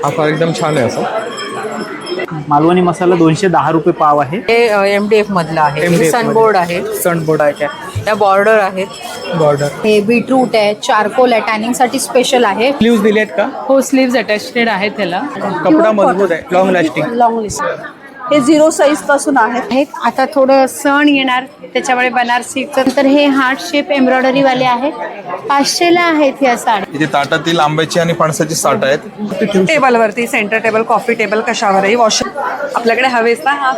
हा फार एकदम छान आहे असं. मालवणी मसाला 210 रुपये पाव आहे. हे MDF मधला आहे. MDF सनबोर्ड आहे. सनबोर्ड आहे. त्या बॉर्डर आहेत. बॉर्डर हे बीटरूट आहे, चारकोल आहे, टॅनिंग साठी स्पेशल आहे. स्लीव्स दिले आहेत का? हो, स्लीव्ज अटॅचड आहेत त्याला. कपडा मजबूत आहे, लॉंग लास्टिंग. लॉंग लिस्ट हे 0 साईज पासून आहेत. आता थोडं सण येणार त्याच्यामुळे बनारसीचं तर हे हार्ट शेप एम्ब्रॉयडरी वाले आहेत. 500ला आहेत ह्या साड्या. इथे ताटातील आंब्याची आणि फणसाची साठ आहेत. टेबलवरती सेंटर टेबल, कॉफी टेबल कशावरही वॉश आपल्याकडे हवेच ना. हा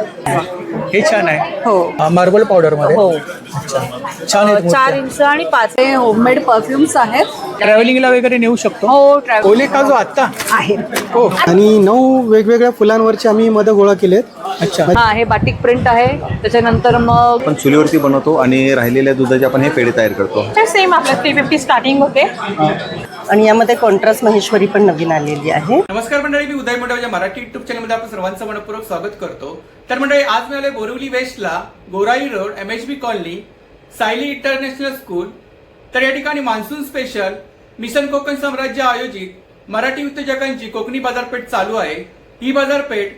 हे छान आहे. हो, मार्बल पावडर मध्ये. हो. छान आहे. 4 इंच आणि 5 होममेड परफ्युम्स आहेत. ट्रॅव्हलिंगला वगैरे नेऊ शकतो. हो, ट्रॅव्हल ओले काजू आता आहे. हो. आणि 9 वेगवेगळ्या फुलांवरचे आम्ही मध्ये गोळा केलेत. अच्छा. हा, हे बाटिक प्रिंट आहे. त्याच्यानंतर मग आपण चुलीवरती बनवतो आणि राहिलेल्या दुधाचे आपण हे पेढे तयार करतो. सेम आपलं 350 स्टार्टिंग होते. आणि यामध्ये कॉन्ट्रास्ट महेश्वरी पण नवीन आलेली आहे. नमस्कार मंडळी, मी उदय मंडळच्या मराठी युट्यूब चॅनलमध्ये आपण सर्वांचं मनपूर्वक स्वागत करतो. तर मंडळी, आज मी आले बोरिवली वेस्टला, गोराई road, MHB colony, Sayali international school. तर या ठिकाणी मान्सून स्पेशल मिशन कोकण साम्राज्य आयोजित मराठी उद्योजकांची कोकणी बाजारपेठ चालू आहे. ही बाजारपेठ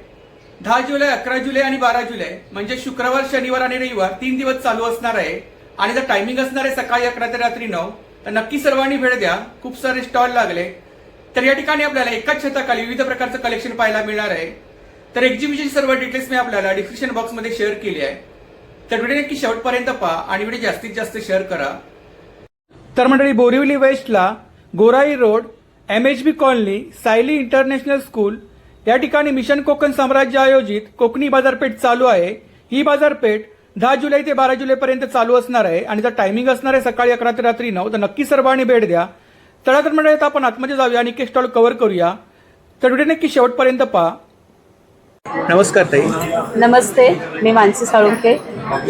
10 जुलै, 11 जुलै आणि 12 जुलै म्हणजे शुक्रवार, शनिवार आणि रविवार 3 दिवस चालू असणार आहे. आणि जर टायमिंग असणार आहे सकाळी 11 ते रात्री 9. तर नक्की सर्वांनी भेट द्या. खूप सारे स्टॉल लागले. तर या ठिकाणी आपल्याला एकाच छताखाली विविध प्रकारचं कलेक्शन पाहायला मिळणार आहे. तर एक्झिबिशनची सर्व डिटेल्स मी आपल्याला डिस्क्रिप्शन बॉक्समध्ये शेअर केली आहे. तर व्हिडिओ नक्की शेवटपर्यंत पहा आणि व्हिडिओ जास्तीत जास्त शेअर करा. तर मंडळी, बोरिवली वेस्टला, गोराई road, MHB colony, Sayali international school या ठिकाणी मिशन कोकण साम्राज्य आयोजित कोकणी बाजारपेठ चालू आहे. ही बाजारपेठ 10 जुलै ते 12 जुलैपर्यंत चालू असणार आहे. आणि जर टायमिंग असणार आहे सकाळी 11 ते रात्री 9. तर नक्की सर्वांनी भेट द्या. तर मंडळी, आपण आतमध्ये जाऊया आणि एक स्टॉल कव्हर करूया. तर व्हिडिओ नक्की शेवटपर्यंत पहा. नमस्कार ताई. नमस्ते, मी मानसी साळुंके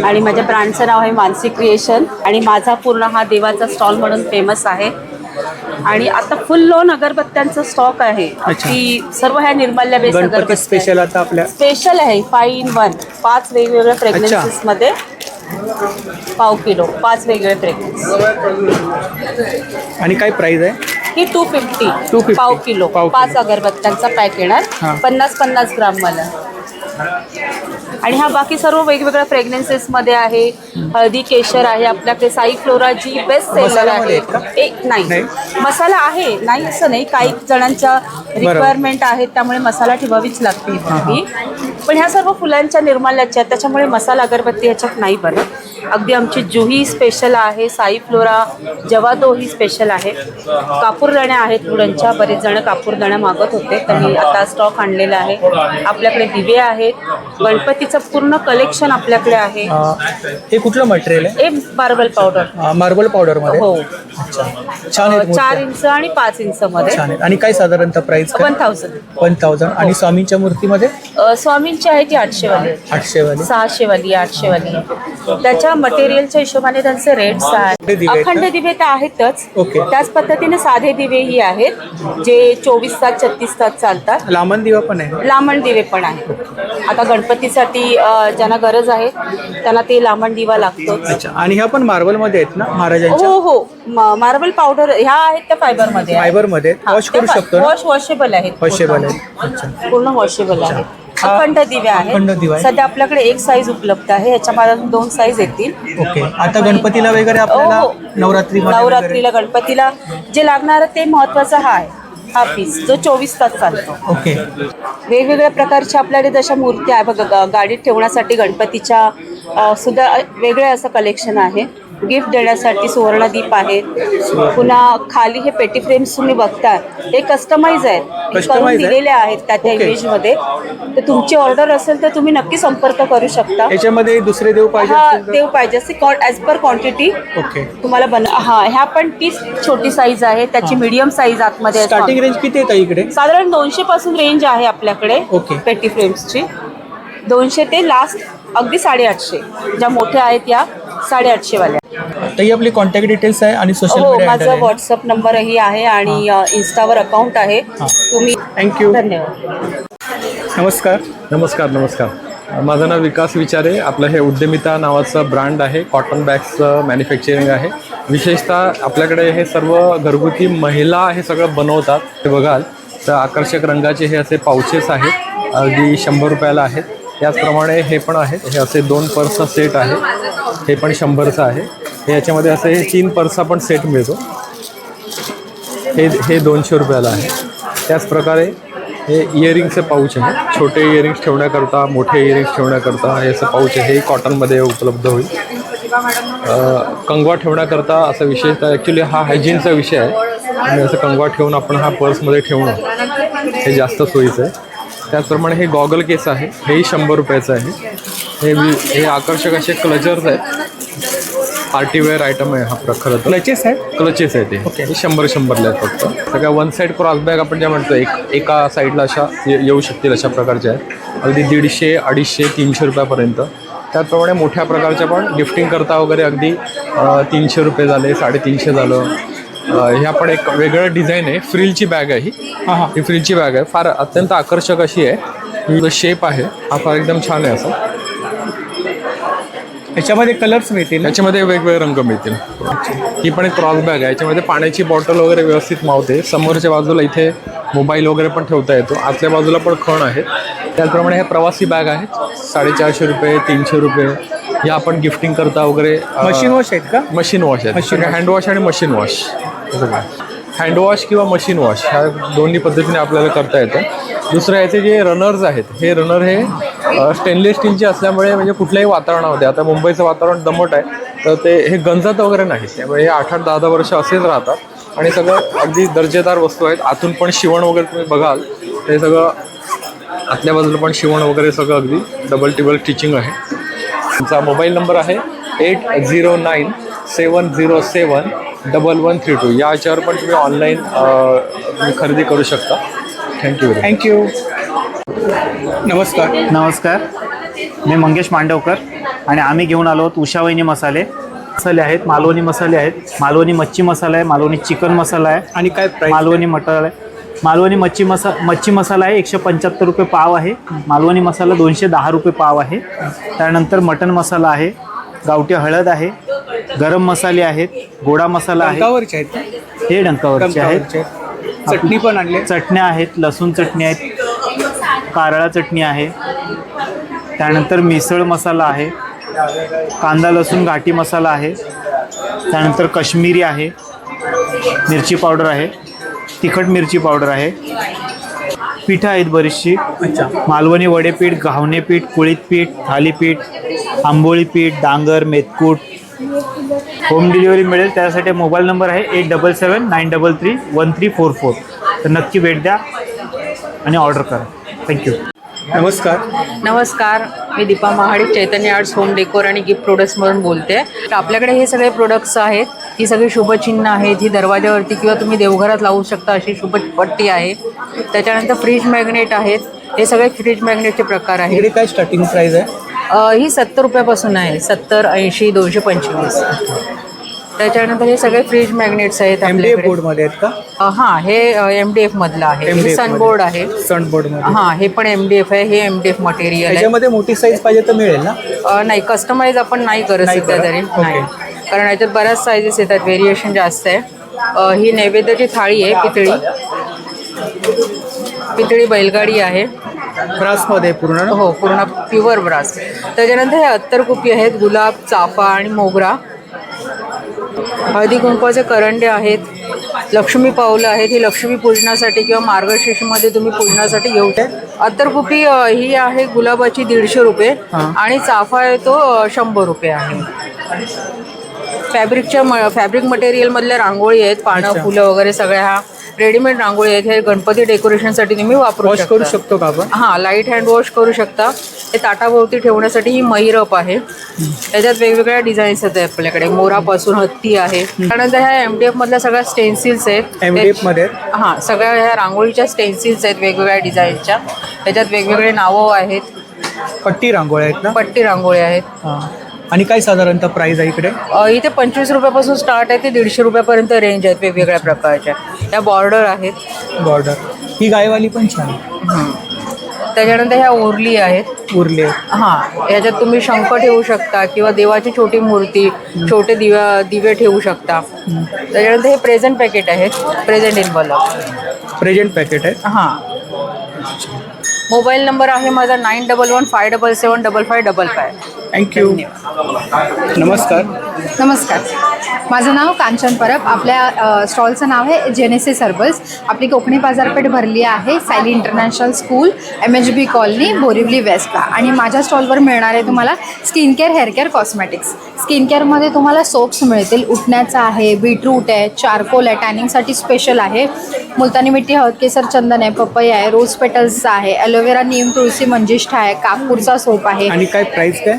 आणि माझ्या ब्रँडचं नाव आहे मानसी क्रिएशन. आणि माझा पूर्ण हा देवाचा स्टॉल म्हणून फेमस आहे. आणि आता फुल लोन अगरबत्त्यांचा स्टॉक आहे. की सर्व ह्या निर्माल्य बेस गणपती स्पेशल आता आपल्या स्पेशल आहे. 5 in 1, 5 वेगवेगळ्या फ्रेग्रन्सेस मध्ये पाव किलो 5 वेगवेगळे फ्रेग्रन्स. आणि काय प्राइस आहे? ही 250 पाव किलो 5 अगरबत्त्यांचा पॅक येणार. 50-50 ग्राम मला. आणि हा बाकी सर्व वेगवेगळ्या फ्रेग्रन्सेस मध्ये आहे. हळदी केशर आहे आपल्याकडे. साई फ्लोरा जी बेस्ट सेलर आहे. एक नाही मसाला आहे, नाही असं नाही. काही जणांच्या रिक्वायरमेंट आहेत त्यामुळे मसाला ठेवावीच लागते. पण ह्या सर्व फुलांच्या निर्माल्याच्या, त्याच्यामुळे मसाला अगरबत्ती ह्याच्यात नाही बनत. अगदी आमची जुही स्पेशल आहे. साई फ्लोरा जवादो ही स्पेशल आहे. कापूरदाण्या आहेत फुलांच्या. बरेच जण कापूरदाण्या मागत होते, तर मी आता स्टॉक आणलेला आहे. आपल्याकडे दिवे आहेत. गणपतीचं पूर्ण कलेक्शन आपल्याकडे आहे. हे कुठलं मटेरियल आहे? एक मार्बल पावडर. मार्बल पावडर मध्ये. हो, छान आहे. 4 इंच आणि 5 इंच मध्ये. छान आहे. आणि काय साधारणतः प्राइस? 1000. आणि स्वामींच्या मूर्तीमध्ये? स्वामींची आहे ती 800 वाली. 800 वाली, 600 वाली, 800 वाली. त्याच्या मटेरियलच्या हिशोबाने त्यांचे रेट्स आहेत. अखंड दिवे तर आहेतच. त्याच पद्धतीने साधे दिवेही आहेत जे 24 तास 36 तास चालतात. लांबण दिवा पण आहे. लांबण दिवे पण आहे. आता गणपतीसाठी ज्यांना गरज आहे त्यांना ते लांबण दिवा लागतो. अच्छा. आणि ह्या पण मार्बल मध्ये आहेत ना महाराजांच्या? हो हो, मार्बल पावडर ह्या आहेत त्या फायबर मध्ये. फायबर मध्ये वॉश करू शकतो ना? वॉशेबल आहेत. वॉशेबल आहे. पूर्ण वॉशेबल आहे. अखंड दिवे अखंड दिवा आहेत. सध्या आपल्याकडे एक साईज उपलब्ध आहे. याच्यामध्ये 2 साईज येतील. ओके. आता गणपतीला वगैरे आपल्याला नवरात्रीला गणपतीला जे लागणार ते महत्वाचं हा पीस जो 24 तास चालतो. ओके. वेगवेगळ्या प्रकारच्या आपल्याकडे जशा मूर्त्या आहे बघा. गाडीत ठेवण्यासाठी गणपतीच्या सुद्धा वेगळे असं कलेक्शन आहे. गिफ्ट देण्यासाठी सुवर्णदीप आहेत. पुन्हा खाली हे पेटी फ्रेम्स तुम्ही बघता, हे कस्टमाइज आहेत, करून दिलेले आहेत त्या इमेज मध्ये. तर तुमची ऑर्डर असेल तर तुम्ही नक्की संपर्क करू शकता. याच्यामध्ये दुसरे देव पाहिजे? देव पाहिजे ॲज पर क्वांटिटी तुम्हाला ह्या पण ती छोटी साईज आहे. त्याची मीडियम साईज आतमध्ये. स्टार्टिंग रेंज किती आहे इकडे? साधारण 200 पासून रेंज आहे आपल्याकडे पेटी फ्रेम्सची. 200 ते लास्ट अगदी 850. ज्या मोठ्या आहेत या 850 वाल्या. ही आपली कॉन्टॅक्ट डिटेल्स आहे आणि सोशल मीडिया. माझा व्हॉट्सअप नंबरही आहे आणि इन्स्टावर अकाउंट आहे. तुम्ही. थँक्यू. धन्यवाद. नमस्कार. नमस्कार. माझं नाव विकास विचारे. आपलं हे उद्यमिता नावाचं ब्रँड आहे. कॉटन बॅग्सचं मॅन्युफॅक्चरिंग आहे. विशेषतः आपल्याकडे हे सर्व घरगुती महिला हे सगळं बनवतात. हे बघाल तर आकर्षक रंगाचे हे असे पाउचेस आहेत, अगदी 100 रुपयाला आहेत. त्याचप्रमाणे हे पण आहेत, हे असे 2 पर्सचा सेट आहे, हे पण 100चं आहे. हे याच्यामध्ये असे हे 3 पर्सचा पण सेट मिळतो, हे 200 रुपयाला आहे. त्याचप्रकारे हे इयरिंगचे पाऊच आहे, छोटे इयरिंग्स ठेवण्याकरता, मोठे इयरिंग्स ठेवण्याकरता हे असं पाऊच आहे. हे कॉटनमध्ये उपलब्ध होईल. कंगवा ठेवण्याकरता असा विषय, तर ॲक्च्युली हा हायजीनचा विषय आहे आणि असं कंगवा ठेवून आपण हा पर्समध्ये ठेवणं हे जास्त सोयीचं आहे. त्याचप्रमाणे हे गॉगल केस आहे, हेही 100 रुपयाचं आहे. हे आकर्षक असे क्लचर्स आहेत, पार्टीवेअर आयटम आहे हा खरं तर. क्लचेस आहेत. क्लचेस आहे ते 100ला आहेत फक्त. सगळ्या वन साईड क्रॉस बॅग आपण ज्या म्हणतो एका साईडला अशा येऊ शकतील अशा प्रकारच्या आहेत, अगदी 150, 250, 300 रुपयापर्यंत. त्याचप्रमाणे मोठ्या प्रकारच्या पण गिफ्टिंग करता वगैरे अगदी 300 रुपये झाले, 350 झालं. ह्या पण एक वेगळं डिझाईन आहे, फ्रिलची बॅग आहे ही फ्रिलची बॅग आहे. फार अत्यंत आकर्षक अशी आहे. ही शेप आहे हा फार एकदम छान आहे. असं याच्यामध्ये कलर्स मिळतील. याच्यामध्ये वेगवेगळे रंग मिळतील. ही पण एक क्रॉस बॅग आहे, याच्यामध्ये पाण्याची बॉटल वगैरे व्यवस्थित मावते. समोरच्या बाजूला इथे मोबाईल वगैरे पण ठेवता येतो, आतल्या बाजूला पण खण आहेत. त्याचप्रमाणे ह्या प्रवासी बॅग आहेत, 450 रुपये, 300 रुपये. ह्या आपण गिफ्टिंग करता वगैरे. मशीन वॉश आहेत का? मशीन वॉश आहेत, हँडवॉश आणि मशीन वॉश. हँडवॉश किंवा मशीन वॉश ह्या दोन्ही पद्धतीने आपल्याला करता येतं. दुसरं याचे जे रनर्स आहेत, हे रनर हे स्टेनलेस स्टीलचे असल्यामुळे म्हणजे कुठल्याही वातावरणामध्ये, आता मुंबईचं वातावरण दमट आहे तर ते हे गंजत वगैरे नाहीत, त्यामुळे हे 8-8, 10-10 वर्ष असेच राहतात आणि सगळं अगदी दर्जेदार वस्तू आहेत. आतून पण शिवण वगैरे तुम्ही बघाल ते सगळं, आतल्या बाजूला पण शिवण वगैरे सगळं अगदी डबल टिबल स्टिचिंग आहे. तुमचा मोबाईल नंबर आहे 8097071132. या याच्यावर पण तुम्ही ऑनलाईन खरेदी करू शकता. थँक्यू. नमस्कार, मी मंगेश मांडवकर आणि आम्ही घेऊन आलो आहोत उषावहिनी मसाले आहेत, मालवणी मसाले आहेत, मालवणी मच्छी मसाला आहे, मालवणी चिकन मसाला आहे आणि काय प्राईस? मालवणी मटर आहे. मालवणी मच्छी मसाला आहे 175 रुपये पाव आहे. मालवणी मसाला 210 रुपये पाव आहे. त्यानंतर मटन मसाला आहे, गावठी हळद आहे, गरम मसाले आहेत, गोडा मसाला आहे. डंकावरचे आहेत का? हे डंकावरचे आहेत. चटणी पण आणली. चटण्या आहेत, लसूण चटणी आहेत, कारळा चटणी आहे. त्यानंतर मिसळ मसाला आहे, कांदा लसूण घाटी मसाला आहे. त्यानंतर काश्मीरी आहे, मिरची पावडर आहे, तिखट मिरची पावडर आहे. पिठं आहेत बरीचशी. मालवणी वडेपीठ, घावणे पीठ, कुळीत पीठ, थालीपीठ, आंबोळी पीठ, डांगर, मेथकूट. होम डिलिव्हरी मिळेल. त्यासाठी मोबाईल नंबर आहे 8779331344. तर नक्की भेट द्या आणि ऑर्डर करा. थँक्यू. नमस्कार, मी दीपा महाडिक, चैतन्य आर्ट्स होम डेकोर आणि गिफ्ट प्रोडक्ट्समधून बोलते. तर आपल्याकडे हे सगळे प्रोडक्ट्स आहेत. ही सगळी शुभचिन्ह आहेत. ही दरवाजावरती किंवा तुम्ही देवघरात लावू शकता अशी शुभपट्टी आहे. त्याच्यानंतर फ्रीज मॅग्नेट आहेत. हे सगळे फ्रीज मॅग्नेटचे प्रकार आहेत. काय स्टार्टिंग प्राइस आहे? ही 70 रुपयापासून आहे, 70, 80, 225. त्याच्यानंतर हे सगळे फ्रीज मॅग्नेट्स आहेत आपल्याकडे. बोर्डमध्ये आहेत का? हां, हे MDF मधलं आहे. हे सनबोर्ड आहे. सनबोर्डमध्ये. हां, हे पण MDF आहे. हे MDF मटेरियल आहे. त्याच्यामध्ये मोठी साईज पाहिजे तर मिळेल ना? नाही, कस्टमाइज आपण नाही करत सध्या तरी. नाही, कारण याच्यात बऱ्याच साईजेस येतात, व्हेरिएशन जास्त आहे. ही नैवेद्याची थाळी आहे, पितळी बैलगाडी आहे. ब्रासमध्ये पूर्ण? हो, पूर्ण प्युअर ब्रास. त्याच्यानंतर हे अत्तर कुपी आहेत, गुलाब, चाफा आणि मोगरा. हळदी कुंकवाचे करंडे आहेत. लक्ष्मी पावलं आहेत. ही लक्ष्मी पूजनासाठी किंवा मार्गशीर्षमध्ये तुम्ही पूजनासाठी घेऊ शकता. अत्तर कुपी ही आहे गुलाबाची 150 रुपये आणि चाफा आहे तो 100 रुपये आहे. फॅब्रिक मटेरियलमधल्या रांगोळी आहेत, पानं, फुलं वगैरे सगळ्या ह्या रेडीमेड रांगोळी आहेत. हे गणपती डेकोरेशनसाठी तुम्ही वापरू शकतो का आपण? हां, लाईट हँड वॉश करू शकता. हे ताटाभोवती ठेवण्यासाठी ही महिरप आहे. त्याच्यात वेगवेगळ्या डिझाईन्स आहेत आपल्याकडे. मोरापासून हत्ती आहे. त्यानंतर ह्या MDF मधल्या सगळ्या स्टेन्सिल्स आहेत. MDF मध्ये? हां, सगळ्या ह्या रांगोळीच्या स्टेन्सिल्स आहेत वेगवेगळ्या डिझाईनच्या. त्याच्यात वेगवेगळे नावं आहेत. पट्टी रांगोळ्या आहेत ना? पट्टी रांगोळ्या आहेत. आणि काय साधारणतः प्राइस आहे इकडे? इथे 25 रुपयापासून स्टार्ट आहे ते 150 रुपयापर्यंत रेंज आहेत वेगवेगळ्या प्रकारच्या. या बॉर्डर आहेत. बॉर्डर ही गायवाली पण छान. त्याच्यानंतर ह्या ओरली आहेत. उरले. हां, ह्याच्यात तुम्ही शंख ठेवू शकता किंवा देवाची छोटी मूर्ती, छोटे दिवे ठेवू शकता. त्याच्यानंतर हे प्रेझेंट पॅकेट आहेत, present in bulb. Present packet आहे. हां. मोबाईल नंबर आहे माझा 9115775555. थँक्यू. नमस्कार. नमस्कार, माझं नाव कांचन परब. आपल्या स्टॉलचं नाव आहे जेनेसिस हर्बल्स. आपली कोकणी बाजारपेठ भरली आहे Sayali international school, MHB colony, Borivali वेस्टला. आणि माझ्या स्टॉलवर मिळणार आहे तुम्हाला skin care, hair care, cosmetics. Skin केअरमध्ये तुम्हाला सोप्स मिळतील. उठण्याचा आहे, बीटरूट आहे, चारकोल आहे, टॅनिंगसाठी स्पेशल आहे, मुलतानी मिट्टी, हळद, केसर, चंदन आहे, पपई आहे, रोज पेटल्सचा आहे, ॲलोवेरा, नीम, तुळसी, मंजिष्ठा आहे, कापूरचा सोप आहे. आणि काय प्राइस काय?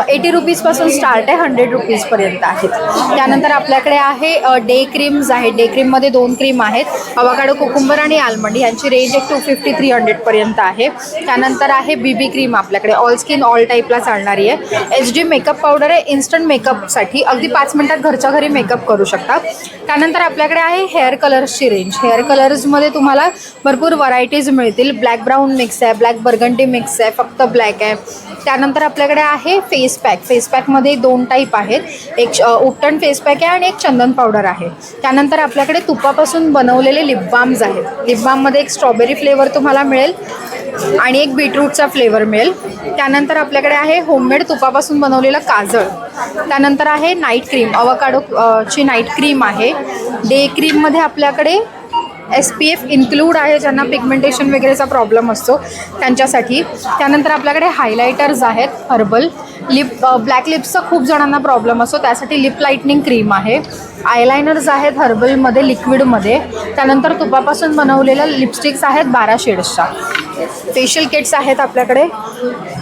80 रुपीजपासून स्टार्ट आहे, 100 रुपीजपर्यंत आहेत. त्यानंतर आपल्याकडे आहे डे क्रीम्स आहे. डे क्रीममध्ये 2 क्रीम आहेत, अवाकाडो, कोकुंबर आणि आल्मंड. यांची रेंज एक 250-300 पर्यंत आहे. त्यानंतर आहे BB क्रीम आपल्याकडे, ऑल स्किन ऑल टाईपला चालणारी आहे. HD मेकअप पावडर आहे, इन्स्टंट मेकअपसाठी. अगदी 5 मिनिटात घरच्या घरी मेकअप करू शकता. त्यानंतर आपल्याकडे आहे हेअर कलर्सची रेंज. हेअर कलर्समध्ये तुम्हाला भरपूर व्हरायटीज मिळतील. ब्लॅक ब्राऊन मिक्स आहे, ब्लॅक बर्गंडी मिक्स आहे, फक्त ब्लॅक आहे. त्यानंतर आपल्याकडे आहे फेस पॅक. फेस पॅकमध्ये 2 टाईप आहेत, एक उपटन फेस पॅक आहे आणि एक चंदन पावडर आहे. त्यानंतर आपल्याकडे तुपापासून बनवलेले लिप बाम्स आहेत. लिप बाममध्ये एक स्ट्रॉबेरी फ्लेवर तुम्हाला मिळेल आणि एक बीटरूटचा फ्लेवर मिळेल. त्यानंतर आपल्याकडे आहे होममेड तुपापासून बनवलेलं काजळ. त्यानंतर आहे नाईट क्रीम, अवाकाडो ची नाईट क्रीम आहे. डे क्रीममध्ये आपल्याकडे SPF इन्क्लूड आहे, ज्यांना पिगमेंटेशन वगैरेचा प्रॉब्लेम असतो त्यांच्यासाठी. त्यानंतर आपल्याकडे हायलायटर्स आहेत हर्बल. ब्लॅक लिप्सचा खूप जणांना प्रॉब्लेम असतो, त्यासाठी लिप लाईटनिंग क्रीम आहे. आयलायनर्स आहेत हर्बलमध्ये, लिक्विडमध्ये. त्यानंतर तुपापासून बनवलेल्या लिपस्टिक्स आहेत 12 शेड्सच्या. फेशियल किट्स आहेत आपल्याकडे.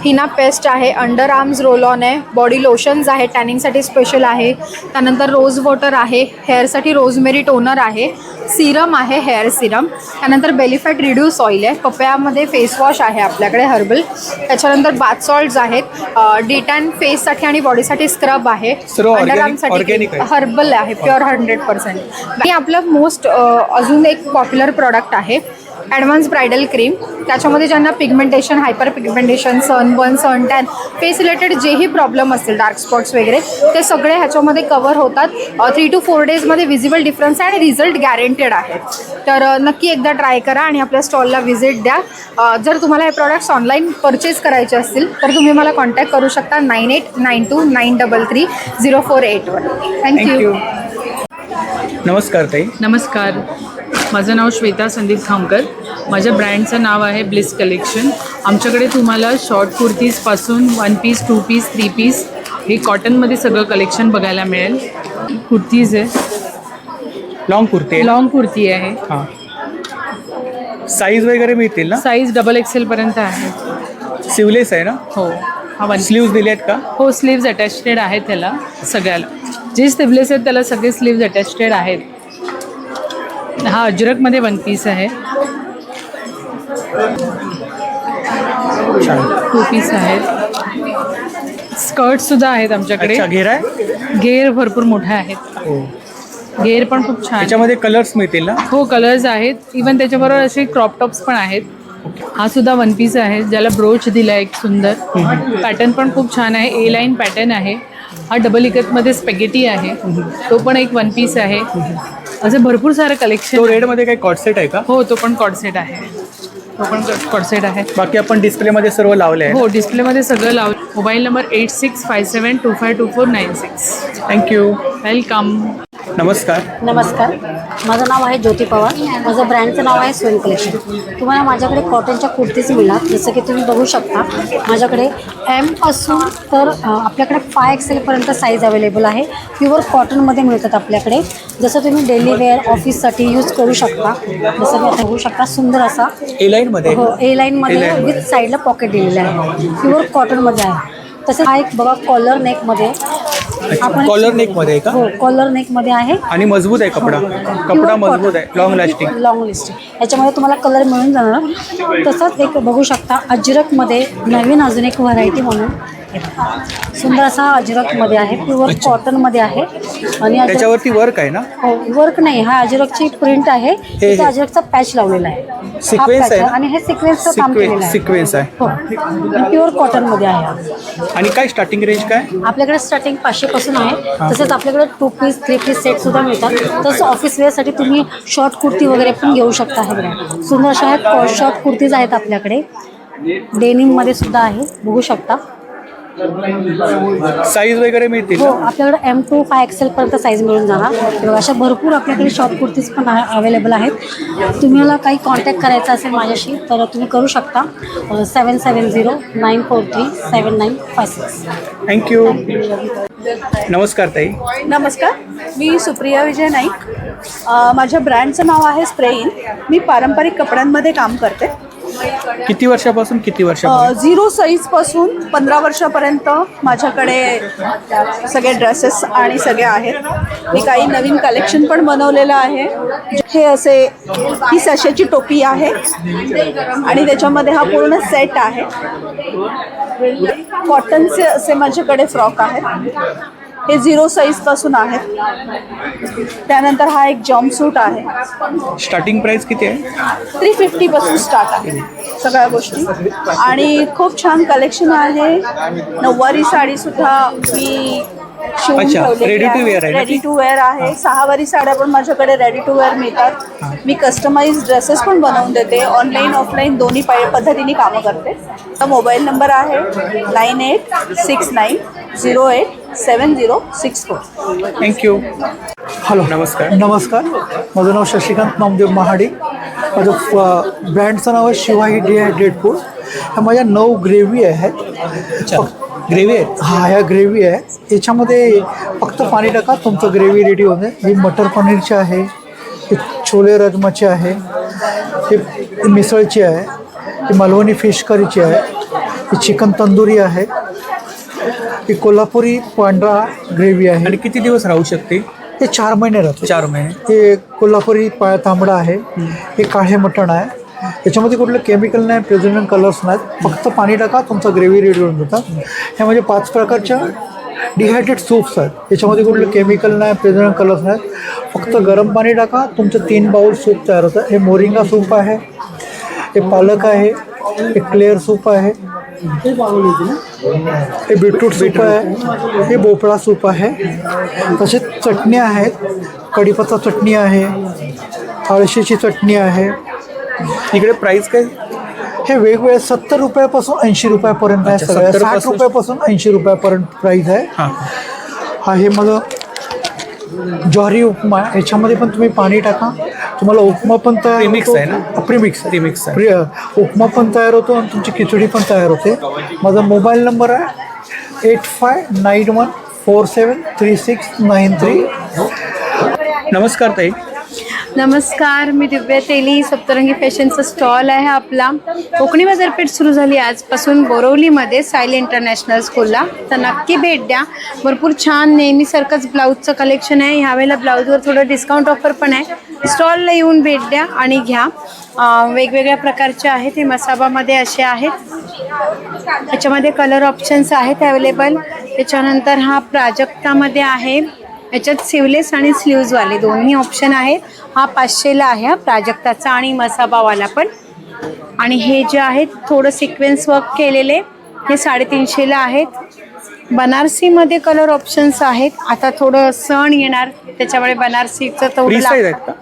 हिना पेस्ट आहे, अंडर आर्म्स रोल ऑन आहे, बॉडी लोशन्स आहे, टॅनिंगसाठी स्पेशल आहे. त्यानंतर रोज वॉटर आहे, हेअरसाठी रोजमेरी टोनर आहे, सिरम आहे, हेअर सिरम. त्यानंतर बेलीफॅट रिड्यूस ऑइल आहे, पपयामध्ये फेस वॉश आहे आपल्याकडे हर्बल. त्याच्यानंतर बाथ सॉल्ट्स आहेत, डिटॅन फेससाठी आणि बॉडीसाठी स्क्रब आहे, अंडर आर्मसाठी हर्बल आहे, प्युअर 100%. आणि आपलं मोस्ट अजून एक पॉप्युलर प्रॉडक्ट आहे ॲडव्हान्स ब्रायडल क्रीम. त्याच्यामध्ये ज्यांना pigmentation, hyper pigmentation, sunburn, suntan, face related जेही प्रॉब्लेम असतील, डार्क स्पॉट्स वगैरे, ते सगळे ह्याच्यामध्ये कवर होतात. 3 to 4 डेजमध्ये विजिबल डिफरन्स आहे आणि रिझल्ट गॅरंटेड आहे. तर नक्की एकदा ट्राय करा आणि आपल्या स्टॉलला व्हिजिट द्या. जर तुम्हाला हे प्रॉडक्ट्स ऑनलाईन परचेस करायचे असतील तर तुम्ही मला कॉन्टॅक्ट करू शकता 9892933048वर. थँक्यू. नमस्कार ताई. नमस्कार, माझं नाव श्वेता संदीप खामकर. माझ्या ब्रँडचं नाव आहे ब्लिस कलेक्शन. आमच्याकडे तुम्हाला शॉर्ट कुर्तीजपासून 1 पीस, 2 पीस, 3 पीस हे कॉटनमध्ये सगळं कलेक्शन बघायला मिळेल. कुर्तीज आहे, लॉंग कुर्ती आहे. लॉंग कुर्ती आहे. हां, साईज वगैरे मिळतील ना? साईज XXL पर्यंत आहे. सिवलेस आहे ना? हो. हा स्लीव्ज दिले आहेत का? हो, स्लीव्ज अटॅचेड आहेत त्याला सगळ्याला. जे स्लीवलेस आहेत त्याला सगळे स्लीव्ज अटॅचेड आहेत. हा अजरकमध्ये 1 पीस आहे, 2 पीस आहेत. स्कर्टसुद्धा आहेत आमच्याकडे. घेर आहे? घेर भरपूर मोठा आहेत. हो, घेर पण खूप छान. त्याच्यामध्ये कलर्स मिळतील ना? हो, कलर्स आहेत. इवन त्याच्याबरोबर असे क्रॉप टॉप्स पण आहेत. हा सुद्धा 1 पीस आहे, ज्याला ब्रोच दिला एक सुंदर. पॅटर्न पण खूप छान आहे, A लाईन पॅटर्न आहे. हा डबल इकतमध्ये स्पॅगेटी आहे, तो पण एक 1 पीस आहे. असं भरपूर सारं कलेक्शन. तो रेडमध्ये काही कॉट सेट आहे का? हो, तो पण कॉट सेट आहे. तो पण कॉट सेट आहे. बाकी आपण डिस्प्लेमध्ये सर्व लावले आहे. हो, डिस्प्लेमध्ये सगळं लावलं. Mobile number 8657252496. थँक्यू. वेलकम. नमस्कार. नमस्कार, माझं नाव आहे ज्योती पवार. माझं ब्रँडचं नाव आहे स्वयं कलेक्शन. तुम्हाला माझ्याकडे कॉटनच्या कुर्तीज मिळणार. जसं की तुम्ही बघू शकता, माझ्याकडे M पासून तर आपल्याकडे 5XL पर्यंत साईज अवेलेबल आहे. प्युअर कॉटनमध्ये मिळतात आपल्याकडे. जसं तुम्ही डेली वेअर, ऑफिससाठी यूज करू शकता. जसं की आता बघू शकता, सुंदर असा A लाईनमध्ये. हो, A लाईनमध्ये विथ साईडला पॉकेट दिलेलं आहे. प्युअर कॉटनमध्ये आहे. तसंच हा एक बघा कॉलर नेकमध्ये. आपण कॉलर नेकमध्ये आहे का? हो, कॉलर नेकमध्ये आहे आणि मजबूत आहे कपडा. कपडा मजबूत आहे, लॉंग लास्टिंग. Long listing. याच्यामध्ये तुम्हाला कलर मिळून जाणार. तसंच एक बघू शकता, अजरकमध्ये नवीन अजून एक व्हरायटी म्हणून सुंदर असा अजरकमध्ये आहे, प्युअर कॉटनमध्ये आहे. आणि त्याच्यावरती वर्क आहे ना? वर्क नाही, हा अजरकची प्रिंट आहे. इथे अजरकचा पॅच लावलेला आहे. Sequence आहे ना? आणि हे सिक्वेन्सचं काम केलेलं आहे. सिक्वेन्स आहे. हो, प्युअर कॉटनमध्ये आहे. आणि काय स्टार्टिंग रेंज काय? आपल्याकडे स्टार्टिंग 500 पासून आहे. तसेच आपल्याकडे 2 पीस 3 पीस सेट सुद्धा मिळतात. तसं ऑफिस वेअरसाठी तुम्ही शॉर्ट कुर्ती वगैरे पण घेऊ शकता. हे बघा, सुंदर अशा आहेत शॉर्ट कुर्तीज आहेत आपल्याकडे. डेनिममध्ये सुद्धा आहे, बघू शकता. साईज वगैरे मिळतील हो, ना? आपल्याकडे M2 5XL पर्यंत साईज मिळून जाणार. तेव्हा अशा भरपूर आपल्याकडे शॉर्ट कुर्तीज पण अवेलेबल आहेत. तुम्हाला काही कॉन्टॅक्ट करायचा असेल माझ्याशी तर तुम्ही करू शकता. 7709437956. थँक्यू. नमस्कार ताई. नमस्कार, मी सुप्रिया विजय नाईक. माझ्या ब्रँडचं नाव आहे स्प्रेइन. मी पारंपरिक कपड्यांमध्ये काम करते. किती वर्षापासून किती वर्षापासून? 0 साईजपासून 15 वर्षापर्यंत माझ्याकडे सगळे ड्रेसेस आणि सगळे आहेत. मी काही नवीन कलेक्शन पण बनवलेलं आहे. हे असे ही सश्याची टोपी आहे आणि त्याच्यामध्ये हा पूर्ण सेट आहे. कॉटनचे असे माझ्याकडे फ्रॉक आहेत. हे 0 साईजपासून आहेत. त्यानंतर हा एक जॉम्पसूट आहे. स्टार्टिंग प्राइस किती आहे? 350 पासून स्टार्ट आहे सगळ्या गोष्टी. आणि खूप छान कलेक्शन आहे. नऊवारी साडी सुद्धा मी शिवून ठेवलेली रेडी टू वेअर आहे. रेडी टू वेअर आहे. 6वारी साड्या पण माझ्याकडे रेडी टू वेअर मिळतात. मी कस्टमाइज ड्रेसेस पण बनवून देते. ऑनलाईन ऑफलाईन दोन्ही पद्धतीने कामं करते. मोबाईल नंबर आहे 9869087064. थँक्यू. हॅलो, नमस्कार. नमस्कार. माझं नाव शशिकांत नामदेव महाडी. माझं ब्रँडचं नाव आहे शिवाई डिहायड्रेट फूड. ह्या माझ्या 9 ग्रेव्ही आहेत. ग्रेव्ही आहे? हा, ह्या ग्रेव्ही आहे. याच्यामध्ये फक्त पाणी टाका, तुमचं ग्रेव्ही रेडी होते. ही मटर पनीरची आहे, हे छोले राजमाची आहे, हे मिसळची आहे, ही मालवणी फिश करीची आहे, ही चिकन तंदुरी आहे, ही कोल्हापुरी पांढरा ग्रेव्ही आहे. आणि किती दिवस राहू शकते? हे 4 महिने राहते. 4 महिने. हे कोल्हापुरी तांबडा आहे, हे काळे मटण आहे. याच्यामध्ये कुठलं केमिकल नाही, प्रिझर्वेटिव्ह कलर्स नाहीत. फक्त पाणी टाका, तुमचं ग्रेव्ही रेडी होऊन जातात. ह्यामध्ये 5 प्रकारच्या डिहायड्रेट सूप्स आहेत. याच्यामध्ये कुठलं केमिकल नाही, प्रिझर्वेटिव्ह कलर्स नाहीत. फक्त गरम पाणी टाका, तुमचं 3 बाउल सूप तयार होतं. हे मोरिंगा सूप आहे, हे पालक आहे, हे क्लिअर सूप आहे, हे बीटरूट सूप आहे, हे भोपळा सूप आहे. तसेच चटण्या आहेत. कढीपत्ता चटणी आहे, अळशीची चटणी आहे. इकडे प्राइस काय? हे वेगवेगळे 70 रुपयापासून 80 रुपयापर्यंत आहे. सगळ्या 60 रुपयापासून 80 रुपयापर्यंत प्राईस आहे. हा, हे माझं ज्वारी उपमा आहे. याच्यामध्ये पण तुम्ही पाणी टाका, तुम्हाला उपमा पण तयार प्रीमिक्स आहे ना? प्रीमिक्स प्रीमिक्स आहे. उपमा पण तयार होतो आणि तुमची खिचडी पण तयार होते. माझा मोबाईल नंबर आहे 8591473693. नमस्कार ताई. नमस्कार, मी दिव्या तेली. सप्तरंगी फॅशनचा स्टॉल आहे आपला. कोकणी बाजारपेठ सुरू झाली आजपासून बोरवलीमध्ये सायली इंटरनॅशनल स्कूलला, तर नक्की भेट द्या. भरपूर छान नेहमीसारखंच ब्लाऊजचं कलेक्शन आहे. ह्यावेळेला ब्लाऊजवर थोडं डिस्काउंट ऑफर पण आहे. स्टॉलला येऊन भेट द्या आणि घ्या. वेगवेगळ्या प्रकारचे आहेत. हे मसाबामध्ये असे आहेत. त्याच्यामध्ये कलर ऑप्शन्स आहेत अवेलेबल. त्याच्यानंतर हा प्राजक्तामध्ये आहे. याच्यात सिवलेस आणि स्लीव्जवाले दोन्ही ऑप्शन आहेत. हा 500ला आहे, हा प्राजक्ताचा आणि मसाबावाला पण. आणि हे जे आहेत थोडं सिक्वेन्स वर्क केलेले, हे 350ला आहेत. बनारसीमध्ये कलर ऑप्शन्स आहेत. आता थोडं सण येणार त्याच्यामुळे बनारसीचं फ्री साईज आहेत का?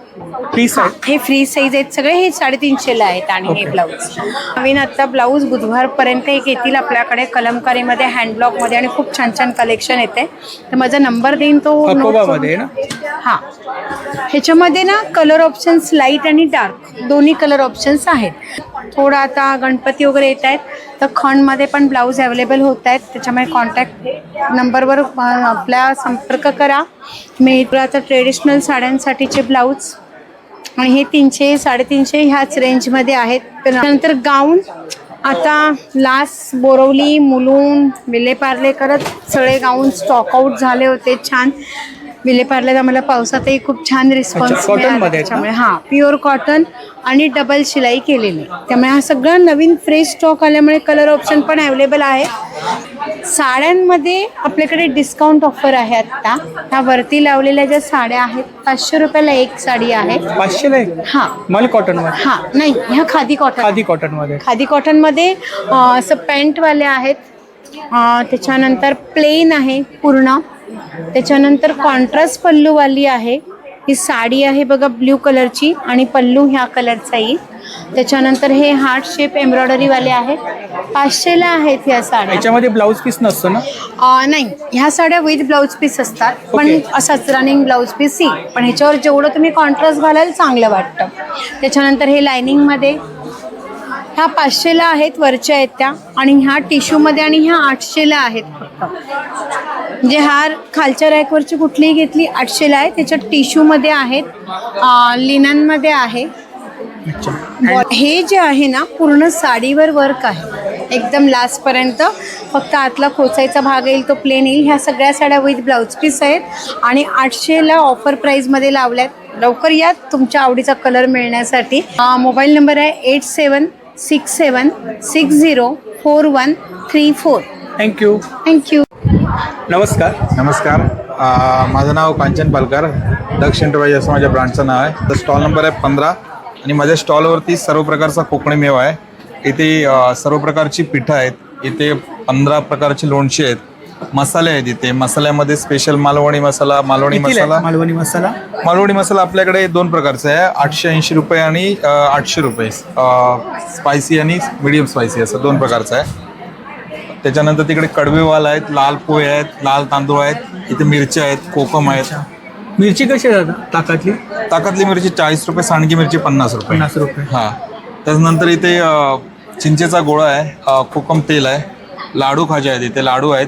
Free size? हे फ्री साईज आहेत सगळे. हे 350ला आहेत. आणि हे ब्लाऊज नवीन आता ब्लाऊज बुधवारपर्यंत एक येतील आपल्याकडे कलमकारीमध्ये, हँडब्लॉकमध्ये आणि खूप छान छान कलेक्शन येते. तर माझा नंबर देईन तो नोट करून. हां, ह्याच्यामध्ये ना कलर ऑप्शन्स लाईट आणि डार्क दोन्ही कलर ऑप्शन्स आहेत. थोडं आता गणपती वगैरे येत आहेत तर खणमध्ये पण ब्लाऊज अवेलेबल होत आहेत. त्याच्यामुळे कॉन्टॅक्ट नंबरवर आपला संपर्क करा. मी आता ट्रेडिशनल साड्यांसाठीचे ब्लाऊज आणि हे 300 350 ह्याच रेंजमध्ये आहेत. त्यानंतर गाऊन आता लास, बोरवली, मुलुंड, विलेपार्ले करत सगळे गाऊन स्टॉक आऊट झाले होते छान. विलेपार्ल्यात आम्हाला पावसातही खूप छान रिस्पॉन्स अच्छा, cotton मध्ये आहेत ना? त्यामुळे हां प्युअर कॉटन आणि डबल शिलाई केलेली, त्यामुळे हा सगळा नवीन फ्रेश स्टॉक आल्यामुळे कलर ऑप्शन पण अवेलेबल आहे. साड्यांमध्ये आपल्याकडे डिस्काउंट ऑफर आहे आत्ता. ह्या वरती लावलेल्या ज्या साड्या आहेत 500 रुपयाला एक साडी आहे. 500ला एक? हां मल कॉटन मध्ये? हां नाही, ह्या खादी कॉटन. खादी कॉटन मध्ये. खादी कॉटनमध्ये असं पॅन्टवाले आहेत. त्याच्यानंतर प्लेन आहे पूर्ण. त्याच्यानंतर कॉन्ट्रास्ट पल्लूवाली आहे. ही साडी आहे बघा ब्ल्यू कलरची आणि पल्लू ह्या कलरचा येईल. त्याच्यानंतर हे हार्ट शेप एम्ब्रॉयडरीवाले आहेत. 500ला आहेत ह्या साड्या. याच्यामध्ये ब्लाऊज पीस नसतो ना? नाही, ह्या साड्या विथ ब्लाऊज पीस असतात, पण Okay. असाच रनिंग ब्लाऊज पीस ही. पण ह्याच्यावर जेवढं तुम्ही कॉन्ट्रास्ट घालाल चांगलं वाटतं. त्याच्यानंतर हे लायनिंगमध्ये ह्या 500ला आहेत, वरच्या आहेत त्या. आणि ह्या टिश्यूमध्ये आणि ह्या 800ला आहेत फक्त. म्हणजे हार खालच्या रॅकवरची कुठलीही घेतली 800ला आहे. त्याच्यात टिश्यूमध्ये आहेत, लिननमध्ये आहे. हे जे आहे ना पूर्ण साडीवर वर्क आहे एकदम लास्टपर्यंत. फक्त आतला खोचायचा भाग येईल तो प्लेन येईल. ह्या सगळ्या साड्या विथ ब्लाऊज पीस आहेत आणि 800ला ऑफर प्राईजमध्ये लावल्यात. लवकर या तुमच्या आवडीचा कलर मिळण्यासाठी. मोबाईल नंबर आहे 8767604134. थँक्यू. थँक्यू. नमस्कार. नमस्कार. माझं नाव कांचन पालकर. दक्ष एंटरप्राइज असं माझ्या ब्रँडचं नाव आहे. तर स्टॉल नंबर आहे 15 आणि माझ्या स्टॉलवरती सर्व प्रकारचा कोकणी मेवा आहे. इथे सर्व प्रकारची पिठं आहेत. इथे 15 प्रकारची लोणची आहेत. मसाले आहेत इथे. मसाल्यामध्ये स्पेशल मालवणी मसाला, मालवणी मसाला. मालवणी मसाला? मालवणी मसाला आपल्याकडे 2 प्रकारचा आहे. 880 रुपये आणि 800 रुपये. स्पायसी आणि मीडियम स्पायसी असं 2 प्रकारचा आहे. त्याच्यानंतर तिकडे कडवेवाल आहेत, लाल पोहे आहेत, लाल तांदूळ आहेत. इथे मिरच्या आहेत, कोकम आहेत. मिरची कशी आहे दादा ताकातली? ताकातली मिरची 40 रुपये, सांडगी मिरची 50 रुपये. 50 रुपये. हां. त्याच्यानंतर इथे चिंचेचा गोळा आहे, कोकम तेल आहे, लाडू खाजे आहेत. इथे लाडू आहेत,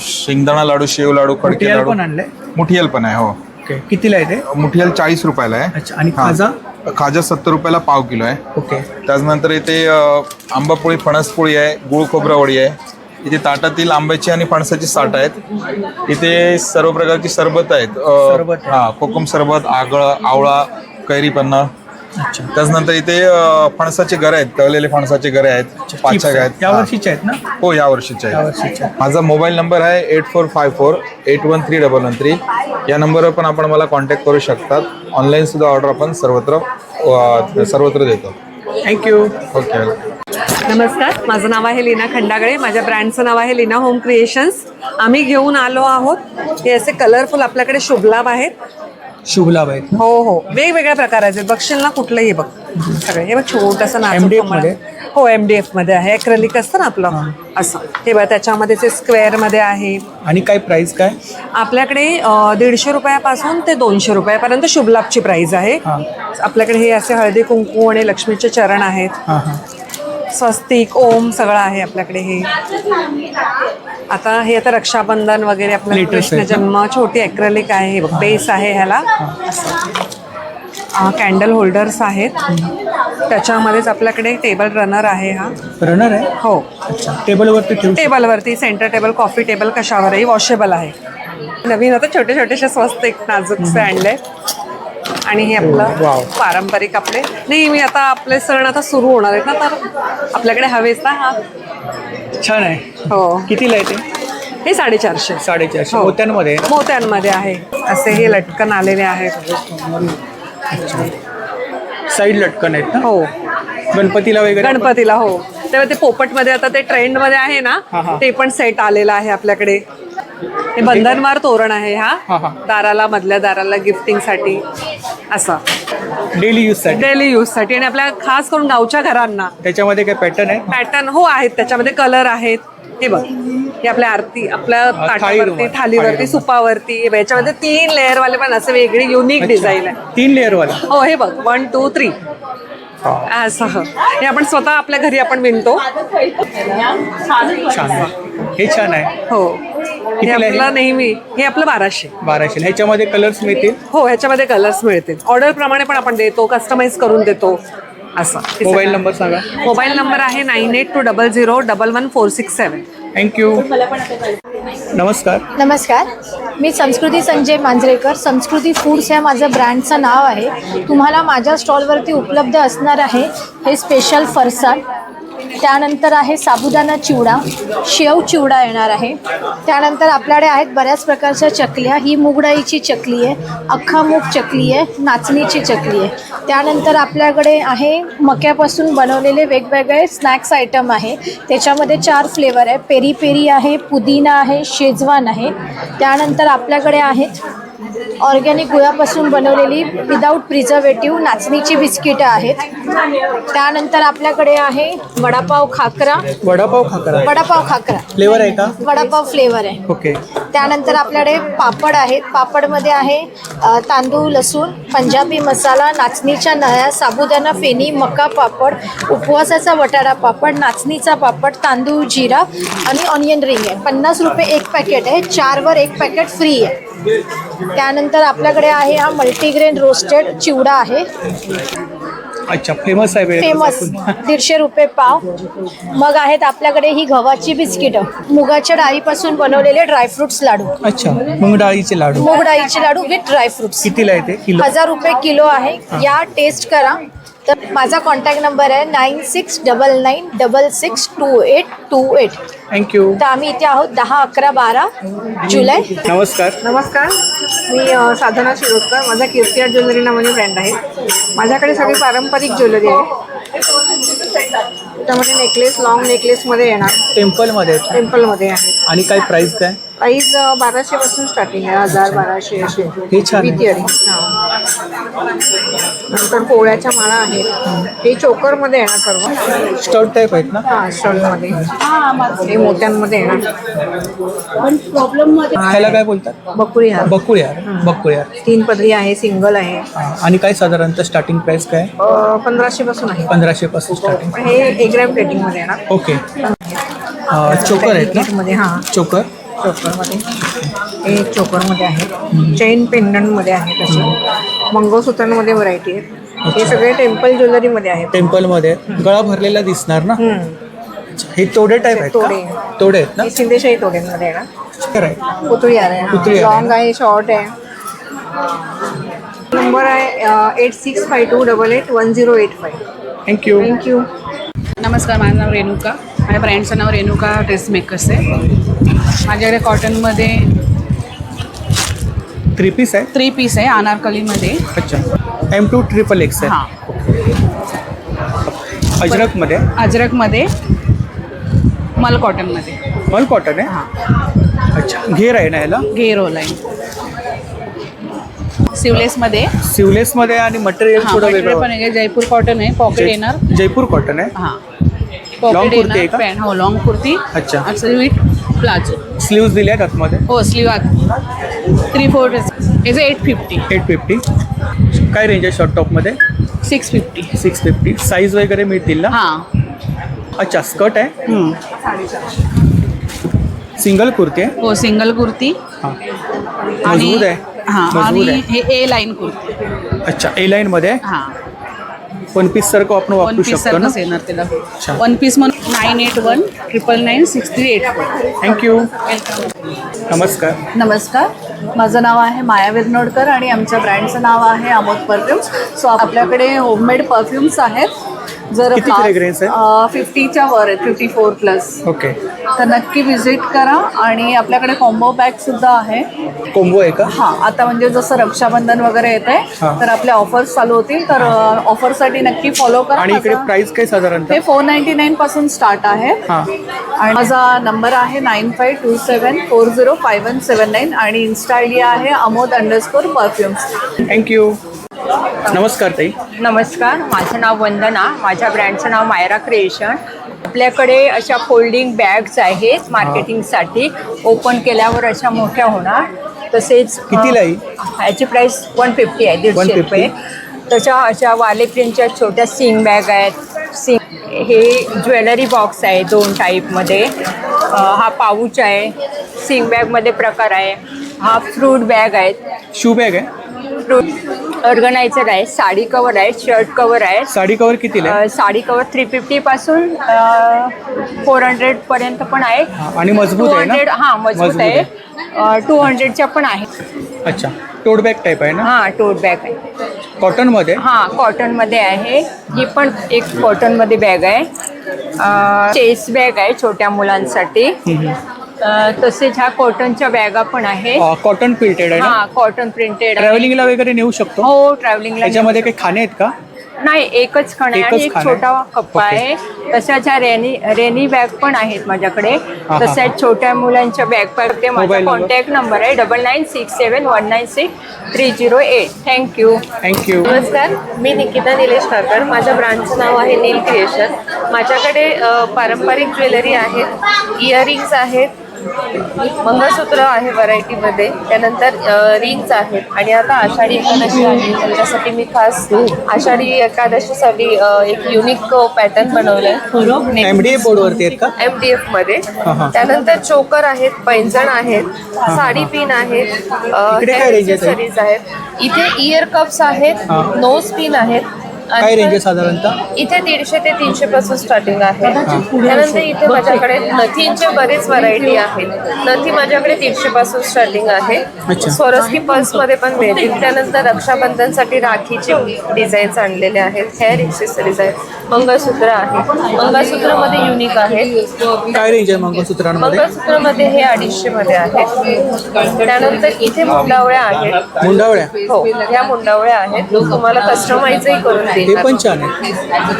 शेंगदाणा लाडू, शेव लाडू, कडके लाडू. पण आणले? मुठियल पण आहे. हो. ओके. कितीला आहे ते? मुठियल 40 रुपयाला आहे. अच्छा. आणि हां. खाजा? खाजा 70 रुपयाला पाव किलो आहे. ओके. त्याच्यानंतर इथे आंबापोळी, फणसपोळी आहे, गुळ खोबरावडी आहे. इथे ताटातील आंब्याची आणि फणसाची साठ आहेत. इथे सर्व प्रकारची सरबत आहेत. हां, कोकम सरबत, आवळा, कैरी पन्ना. त्याच्यानंतर इथे फणसाचे गरे आहेत, तळलेले फणसाचे गरे आहेत, 5 आहेत. या वर्षीचे आहेत ना? हो, या वर्षीचे आहेत. माझा मोबाईल नंबर आहे 8454813113. या नंबरवर पण आपण मला कॉन्टॅक्ट करू शकतात. ऑनलाईन सुद्धा ऑर्डर आपण सर्वत्र देतो. थँक्यू. ओके. नमस्कार, माझं नाव आहे लीना खंडागळे. माझ्या ब्रँडचं नाव आहे लीना होम क्रिएशन्स. आम्ही घेऊन आलो आहोत हे असे कलरफुल आपल्याकडे शुभलाभ आहेत. शुभलाभ आहेत? हो हो, वेगवेगळ्या प्रकाराचे. बघशील ना कुठलंही बघ. सगळे हे बघ, छोटंसं नाजूक कमळ. हो, MDF मध्ये आहे. ॲक्रेलिक असतं ना आपलं असं. हे बघ, त्याच्यामध्ये ते स्क्वेअर मध्ये आहे. आणि काय प्राइस काय? आपल्याकडे 150 रुपयापासून ते 200 रुपयापर्यंत शुभलाभची प्राइस आहे. आपल्याकडे हे असे हळदी कुंकू आणि लक्ष्मीचे चरण आहेत. स्वस्तिक, ओम सगळं आहे आपल्याकडे. हे आता रक्षाबंधन वगैरे आपल्याला कृष्ण जन्म, छोटी ॲक्रेलिक आहे. हे बघ, बेस आहे ह्याला. कॅन्डल होल्डर्स आहेत. त्याच्यामध्येच आपल्याकडे टेबल रनर आहे. हा रनर आहे? हो. टेबलवरती सेंटर टेबल, कॉफी टेबल कशावरही वॉशेबल आहे. नवीन आता छोटे छोटेसे स्वस्तिक नाजूकसे आणले. आणि हे आपलं पारंपरिक आपले नेहमी आता आपले सण आता सुरू होणार आहेत ना, तर आपल्याकडे हवेच ना. हा छान आहे. हो. कितीला आहे ते? हे 450. 450. हो. मोत्यांमध्ये आहे. असे हे लटकन आलेले आहेत. साईड लटकन आहेत ना? हो. गणपतीला वगैरे? गणपतीला. हो. तेव्हा ते पोपटमध्ये आता ते ट्रेंडमध्ये आहे ना, ते पण सेट आलेलं आहे आपल्याकडे. हे बंधनवार तोरण आहे. हा दाराला, मधल्या दाराला गिफ्टिंगसाठी असं. डेली यूज साठी. आणि आपल्या खास करून गावच्या घरांना. त्याच्यामध्ये काय पॅटर्न आहे? पॅटर्न हो आहेत. त्याच्यामध्ये कलर आहेत. हे बघ, हे आपल्या आरती, आपल्या ताटावरती, थालीवरती, सुपावरती. याच्यामध्ये 3 लेअर वाले पण असे वेगळी युनिक डिझाईन आहे. 3 लेअर वाला? हो. हे बघ, 1 2 3 असं. हे आपण स्वतः आपल्या घरी आपण विणतो. छान. हे छान आहे. हो. हे आपलं नेहमी, हे आपलं 1200. ह्याच्यामध्ये कलर्स मिळतील? हो, ह्याच्यामध्ये कलर्स मिळतील. ऑर्डर प्रमाणे पण आपण देतो, कस्टमाइज करून देतो असं. मोबाईल नंबर सांगा. मोबाईल नंबर आहे 9820011467. थँक्यू. नमस्कार. नमस्कार, मी संस्कृती संजय मांजरेकर. संस्कृती फूड्स हे माझं ब्रँडचं नाव आहे. तुम्हाला माझ्या स्टॉलवरती उपलब्ध असणार आहे हे स्पेशल फरसाण, त्यानंतर आहे साबुदाणा चिवडा, शेव चिवडा येणार आहे. त्यानंतर आपल्याकडे आहेत बऱ्याच प्रकारच्या चकल्या. ही मूगडाळीची चकली आहे, अख्खा मूग चकली आहे, नाचणीची चकली आहे. त्यानंतर आपल्याकडे आहे मक्यापासून बनवलेले वेगवेगळे स्नॅक्स आयटम आहे. त्याच्यामध्ये 4 फ्लेवर आहे. पेरी पेरी आहे, पुदिना आहे, शेजवान आहे. त्यानंतर आपल्याकडे आहेत ऑर्गॅनिक गुळापासून बनवलेली विदाऊट प्रिझर्वेटिव्ह नाचणीची बिस्किटं आहेत. त्यानंतर आपल्याकडे आहे वडापाव खाकरा. वडापाव खाकरा फ्लेवर आहे का? वडापाव फ्लेवर आहे. ओके. त्यानंतर आपल्याकडे पापड आहेत. पापडमध्ये आहे तांदूळ, लसूण, पंजाबी मसाला, नाचणीच्या नळ्या, साबुदाणा फेणी, मका पापड, उपवासाचा बटाटा पापड, नाचणीचा पापड, तांदूळ, जिरा आणि ऑनियन रिंग आहे. 50 रुपये एक पॅकेट आहे. 4वर एक पॅकेट फ्री आहे. त्यानंतर आपल्याकडे आहे हा मल्टीग्रेन रोस्टेड चिवडा आहे. अच्छा, फेमस आहे. फेमस 150 रुपये पाव. मग आहेत आपल्याकडे ही गव्हाची बिस्किटं, मुगाच्या डाळीपासून बनवलेले ड्रायफ्रुट्स लाडू. अच्छा, मूग डाळीचे लाडू. मूग डाळीचे लाडू विथ ड्रायफ्रुट्स. कितीला आहे ते किलो? 1000 रुपये किलो आहे. या टेस्ट करा. तर माझा कॉन्टॅक्ट नंबर आहे 9699662828. थँक्यू. तर आम्ही इथे आहोत 10, 11, 12 जुलै. नमस्कार. नमस्कार, मी साधना शिरोडकर. माझा कीर्ती आर्ट ज्वेलरी नावाने ब्रँड आहे. माझ्याकडे सगळी पारंपरिक ज्वेलरी आहे. त्यामध्ये नेकलेस, लॉंग नेकलेसमध्ये येणार. टेम्पलमध्ये आहे. आणि काय प्राइस काय? प्राईस 1200 पासून स्टार्टिंग आहे. 1000-1200 असे. हे छान आहे. With earring. नंतर पोळ्याच्या माळा आहेत. हे चोकरमध्ये येणार सर्व. स्टड टाईप आहेत ना? हां, स्टॉलमध्ये. हे मोत्यांमध्ये येणार. पण प्रॉब्लेममध्ये ह्याला काय बोलतात? बकुळी हार. बकुळी हार. 3 पदरी आहे, सिंगल आहे. आणि काय साधारणतः स्टार्टिंग प्राइस काय? 1500 पासून आहे. 1500 पासून स्टार्टिंग. पण हे 1 ग्रॅम प्लेटिंगमध्ये येणार. ओके. चोकर आहेत ना? मध्ये हां, चोकरमध्ये. हे चोकरमध्ये आहे. चेन पेंडंटमध्ये आहे. तसे मंगळसूत्रांमध्ये व्हरायटी आहेत. हे सगळे टेम्पल ज्वेलरीमध्ये आहेत. टेम्पलमध्ये गळा भरलेला दिसणार ना? हे तोडे टाईप आहेत का? तोडे आहेत ना? हे सिंधेशाही तोड्यांमध्ये येणार. खरं आहे. पुतळी आहे. पुतळी आहे. लॉंग आहे, शॉर्ट आहे. नंबर आहे 8652881085. थँक्यू. नमस्कार, माझं नाव रेणुका. माझ्या ब्रँडचं नाव रेणुका ड्रेस मेकर्स आहे. माझ्याकडे कॉटनमध्ये 3 पीस आहे. 3 पीस आहे अनारकलीमध्ये. अच्छा, M2 XXX आहे. हां. अजरकमध्ये मल कॉटनमध्ये. मल कॉटन आहे. अच्छा, घेर आहे ना याला? घेरो लाईन. सिवलेसमध्ये आणि मटेरियल थोडं वेगळं पण आहे. जयपूर कॉटन आहे. पॉकेट येणार. जयपूर कॉटन आहे. हां, लॉंग कुर्ती आहे का? पॅन्ट. हो, लॉंग कुर्ती. अच्छा. With palazzo. स्लीव्ज दिले आहेत आतमध्ये? हो, स्लीव 3/4 याचं 850. काय रेंज आहे शॉर्ट टॉपमध्ये? 650. साईज वगैरे मिळतील ना? हां. अच्छा, स्कर्ट आहे. सिंगल कुर्ती आहे. हो, सिंगल कुर्ती. मजबूत आहे. हां, आणि हे ए लाईन कुर्ती. अच्छा, ए लाईन मध्ये. हां, 1 पीस सारखं आपण वापरू पीस शकतो ना? सारखंच येणार त्याला. 1 पीस म्हणून 9819996384. थँक्यू. नमस्कार. नमस्कार, माझं नाव आहे माया विरनोडकर आणि आमच्या ब्रँडचं नाव आहे अमोद परफ्युम्स. सो आपल्याकडे होममेड परफ्युम्स आहेत. जर किती फ्रेग्रन्स आहे? 50च्या वर आहेत, 54+. ओके. तर नक्की व्हिजिट करा. आणि आपल्याकडे कॉम्बो पॅक सुद्धा आहे. कॉम्बो आहे का? हां, आता म्हणजे जसं रक्षाबंधन वगैरे येत आहे तर आपल्या ऑफर्स चालू होतील. तर ऑफरसाठी नक्की फॉलो करा. आणि इकडे प्राइस काय साधारणतः? हे 499 पासून स्टार्ट आहे. आणि माझा नंबर आहे 9527405179 आणि इन्स्टा आयडी आहे अमोद_परफ्युम्स. थँक्यू. नमस्कार ताई. नमस्कार, माझं नाव वंदना. माझ्या ब्रँडचं नाव मायरा क्रिएशन. आपल्याकडे अशा फोल्डिंग बॅग्स आहेत मार्केटिंगसाठी. ओपन केल्यावर अशा मोठ्या होणार. तसेच कितीला आहे? ह्याची प्राईस 150 आहे, 150 रुपये. तशा अशा वाले प्रिंटच्या छोट्या सिंग बॅग आहेत. हे ज्वेलरी बॉक्स आहे 2 टाईपमध्ये. हा पाऊच आहे. सिंग बॅगमध्ये प्रकार आहे. हा फ्रूट बॅग आहेत. शू बॅग आहे. ऑर्गनायझर आहे, साडी कवर आहे, शर्ट कवर आहे. साडी कवर कितीला आहे? साडी कवर 350 पासून 400 पर्यंत पण आहे. आणि मजबूत आहे ना? 200 हा मजबूत आहे. 200च्या पण आहे. अच्छा, टोट बॅग टाईप आहे ना? हा टोट बॅग आहे. कॉटन मध्ये? हा कॉटन मध्ये आहे. ही पण एक कॉटन मध्ये बॅग आहे. चेस्ट बॅग आहे छोट्या मुलांसाठी. तसेच ह्या कॉटनच्या बॅगा पण आहे. कॉटन प्रिंटेड आहे ना? हा कॉटन प्रिंटेड. ट्रॅव्हलिंगला वगैरे नेऊ शकतो? हो ट्रॅव्हलिंगला. त्याच्यामध्ये काही खाणे आहेत का? नाही, एकच खण आहे आणि एक छोटा कप्पा आहे. तशाच ह्या रेनी बॅग पण आहेत माझ्याकडे. तशाच छोट्या मुलांच्या बॅग पडते. माझा कॉन्टॅक्ट नंबर आहे 9967196308. थँक्यू. थँक्यू. नमस्कार, मी निकिता निलेश काकड. माझ्या ब्रँडचं नाव आहे नील क्रिएशन. माझ्याकडे पारंपरिक ज्वेलरी आहेत, इयरिंग्स आहेत, मंगळसूत्र आहे व्हरायटीमध्ये, त्यानंतर रिंग्स आहेत. आणि आता आषाढी एकादशी आहे, त्याच्यासाठी मी खास आषाढी एकादशीसाठी एक युनिक पॅटर्न बनवलं आहे. MDF बोर्डवरती आहेत का? MDF मध्ये. त्यानंतर चोकर आहेत, पैंजण आहेत, साडी पिन आहेत, एक्सेसरीज आहेत. इथे इयर कप्स आहेत, नोज पिन आहेत. काय रेंज आहे साधारणतः? इथे 150 ते 300 पासून स्टार्टिंग आहे. त्यानंतर इथे माझ्याकडे नथींचे बरेच व्हरायटी आहेत. नथी माझ्याकडे 150 पासून स्टार्टिंग आहे. स्वरस्की पर्स मध्ये पण मिळतील. त्यानंतर रक्षाबंधनसाठी राखीचे डिझाईन्स आणलेले आहेत. हेअर एक्सेसरीज आहेत, मंगळसूत्र आहे. मंगळसूत्रामध्ये युनिक आहे. काय रेंज आहे मंगळसूत्रांमध्ये? मंगळसूत्रामध्ये हे 250 मध्ये आहे. त्यानंतर इथे मुंडावळ्या आहेत. मुंडावळ्या? हो, ह्या मुंडावळ्या आहेत. तुम्हाला कस्टमाइजही करून ते पण छान आहे.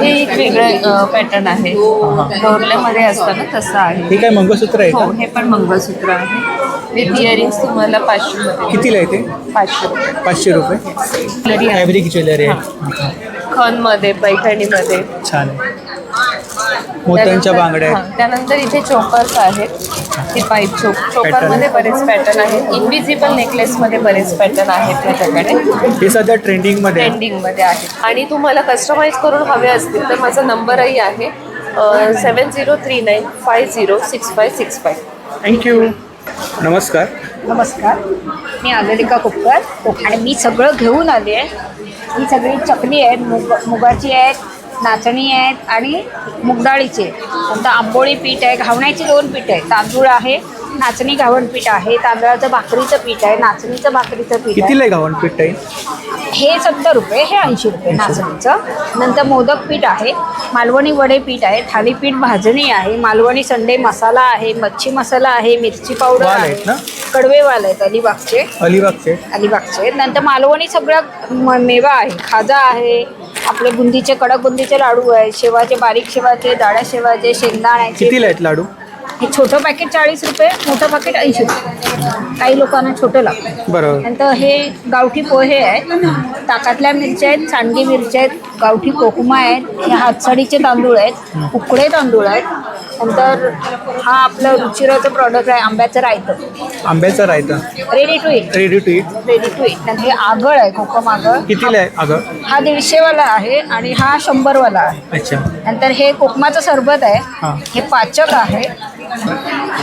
हे एक वेगळं पॅटर्न आहे. डोरल्यामध्ये असतं ना तसं आहे. हे काय मंगळसूत्र आहे? हो, हे पण मंगळसूत्र आहे. विथ इयरिंग्स तुम्हाला 500 मध्ये. कितीला आहे ते? 500. 500 रुपये. फॅब्रिक ज्वेलरी आहे. खण मध्ये, पैठणीमध्ये. छान आहे. मोत्यांच्या बांगड्या आहेत. त्यानंतर इथे चोकर्स आहेत. हे पाईप चोकर मध्ये बरेच पॅटर्न आहेत. इनविजिबल नेकलेस मध्ये बरेच पॅटर्न आहेत माझ्याकडे. हे सध्या ट्रेंडिंग मध्ये आहेत. आणि तुम्हाला कस्टमाइज करून हवे असतील तर माझा नंबरही आहे 7039506565. थँक्यू. नमस्कार. नमस्कार, मी अमेरिका कुक्कर आणि मी सगळं घेऊन आले आहे. ही सगळी चकली आहेत, मुगाची आहेत, नाचणी आहेत आणि मुगडाळीचे. नंतर आंबोळी पीठ आहे, घावण्याची 2 पीठ आहे, तांदूळ आहे, नाचणी घावण पीठ आहे, तांदळाचं भाकरीचं पीठ आहे, नाचणीचं भाकरीचं पीठ कितीला आहे घावण पीठ आहे? हे 70 रुपये, हे 80 रुपये नाचणीचं. नंतर मोदक पीठ आहे, मालवणी वडे पीठ आहे, थालीपीठ भाजणी आहे, मालवणी संडे मसाला आहे, मच्छी मसाला आहे, मिरची पावडर आहे, कडवेवाल आहेत अलिबागचे. नंतर मालवणी सगळं मेवा आहे, खाजा आहे, आपले बुंदीचे कडक बुंदीचे लाडू आहे, शेवाचे, बारीक शेवाचे, जाड्या शेवाचे, शेंगदाण्याचे. कितीला आहेत लाडू? हे छोटं पॅकेट 40 रुपये, मोठं पॅकेट 80 रुपये. काही लोकांना छोटं लागतं. बरोबर. नंतर हे गावठी पोहे आहेत, ताकातल्या मिरच्या आहेत, सांडगी मिरच्या आहेत, गावठी कोकमा आहेत, हे हातसाडीचे तांदूळ आहेत, उकडे तांदूळ आहेत. नंतर हा आपलं रुचिराचं प्रॉडक्ट आहे, आंब्याचं रायतं. आंब्याचं रायतं रेडी टू इट. नंतर हे आगळ आहे, कोकम आगळ. कितीला आहे आगळ? हा 150 वाला आहे आणि हा 100 वाला आहे. अच्छा. नंतर हे कोकमाचं सरबत आहे, हे पाचक आहे,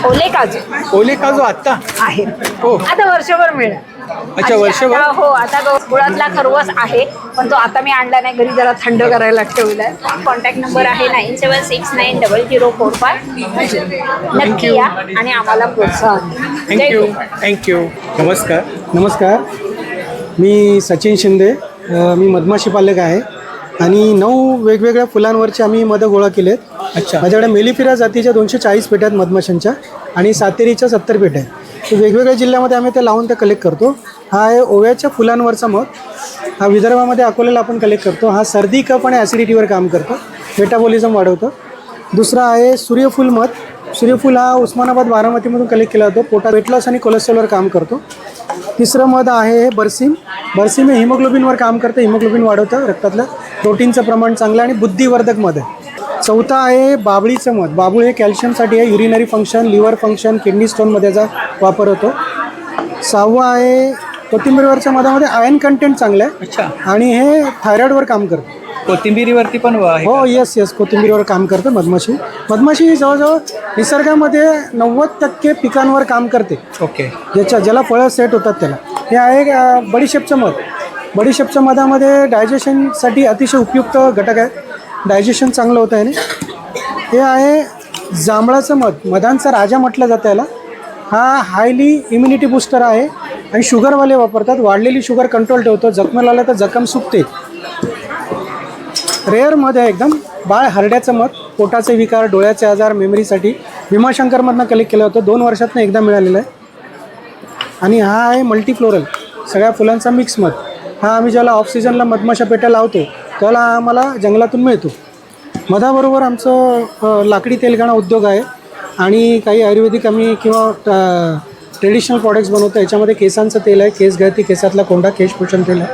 ओले काजू आता आहे. आता वर्षभर मिळेल. अच्छा, वर्षभर? हो, आता गुळातला खरवस आहे, पण तो आता मी आणला नाही, घरी जरा थंड करायला ठेवलाय. कॉन्टॅक्ट नंबर आहे 97690045. नक्की या आणि आम्हाला प्रोत्साहन. थँक्यू. नमस्कार, मी सचिन शिंदे. मी मधमाशी पालक आहे आणि 9 वेगवेगळ्या फुलांवरचे आम्ही मध गोळा केलेत. अच्छा. माझ्याकडे मेलिफिरा जातीच्या 240 पेट्या आहेत मधमाशांच्या आणि सातेरीच्या 70 पेट्या आहेत. वेगवेगळ्या जिल्ह्यामध्ये आम्ही ते लावून ते कलेक्ट करतो. हा आहे ओव्याच्या फुलांवरचा मध. हा विदर्भामध्ये अकोल्याला आपण कलेक्ट करतो. हा सर्दी, कफ आणि ॲसिडिटीवर काम करतो, मेटाबॉलिझम वाढवतो. दुसरा आहे सूर्यफूल मध. सूर्यफूल हा उस्मानाबाद, बारामतीमधून कलेक्ट केला जातो. पोटात वेट लॉस आणि कोलेस्ट्रॉलवर काम करतो. तिसरं मध आहे बरसीम. बरसीम हे हिमोग्लोबिनवर काम करतं, हिमोग्लोबिन वाढवतं, रक्तातलं प्रोटीनचं प्रमाण चांगलं आणि बुद्धिवर्धक मध आहे. चौथा आहे बाबळीचं मध. बाबूळ हे कॅल्शियमसाठी आहे, urinary function, liver function, kidney स्टोनमध्ये याचा वापर होतो. 6वं आहे कोथिंबीरवरच्या मधामध्ये आयर्न कंटेंट चांगलं आहे. अच्छा. आणि हे थायरॉइडवर काम करतं. कोथिंबीरीवरती पण आहे? हो, येस, कोथिंबीरीवर काम करतं मधमाशी. मधमाशी जवळजवळ निसर्गामध्ये 90% पिकांवर काम करते. ओके. ज्याला फळं सेट होतात त्याला. हे आहे बडीशेपचं मध. बडीशेपच्या मधामध्ये डायजेशनसाठी अतिशय उपयुक्त घटक आहे. डायजेशन चांगलं होतं आहे. हे आहे जांभळाचं मध, मधांचा राजा म्हटलं जातं याला. हा हायली इम्युनिटी बूस्टर आहे आणि शुगरवाले वापरतात. वाढलेली शुगर कंट्रोल ठेवतो. जखमेला आलं तर जखम सुकते. रेअर मध आहे एकदम. बाळ हरड्याचं मध, पोटाचे विकार, डोळ्याचे आजार, मेमरीसाठी भीमाशंकरमधनं कलेक्ट केलं होतं. 2 वर्षातनं एकदा मिळालेलं आहे. आणि हा आहे मल्टीफ्लोरल, सगळ्या फुलांचा मिक्स मध. हा आम्ही ज्याला ऑफ सीझनला मधमाशा पेट्या लावतो त्याला आम्हाला जंगलातून मिळतो. मधाबरोबर आमचं लाकडी तेलघाणा उद्योग आहे आणि काही आयुर्वेदिक आम्ही किंवा ट्रेडिशनल प्रॉडक्ट्स बनवतो. याच्यामध्ये केसांचं तेल आहे, केस गळती, केसातला कोंडा, केश पोषण तेल आहे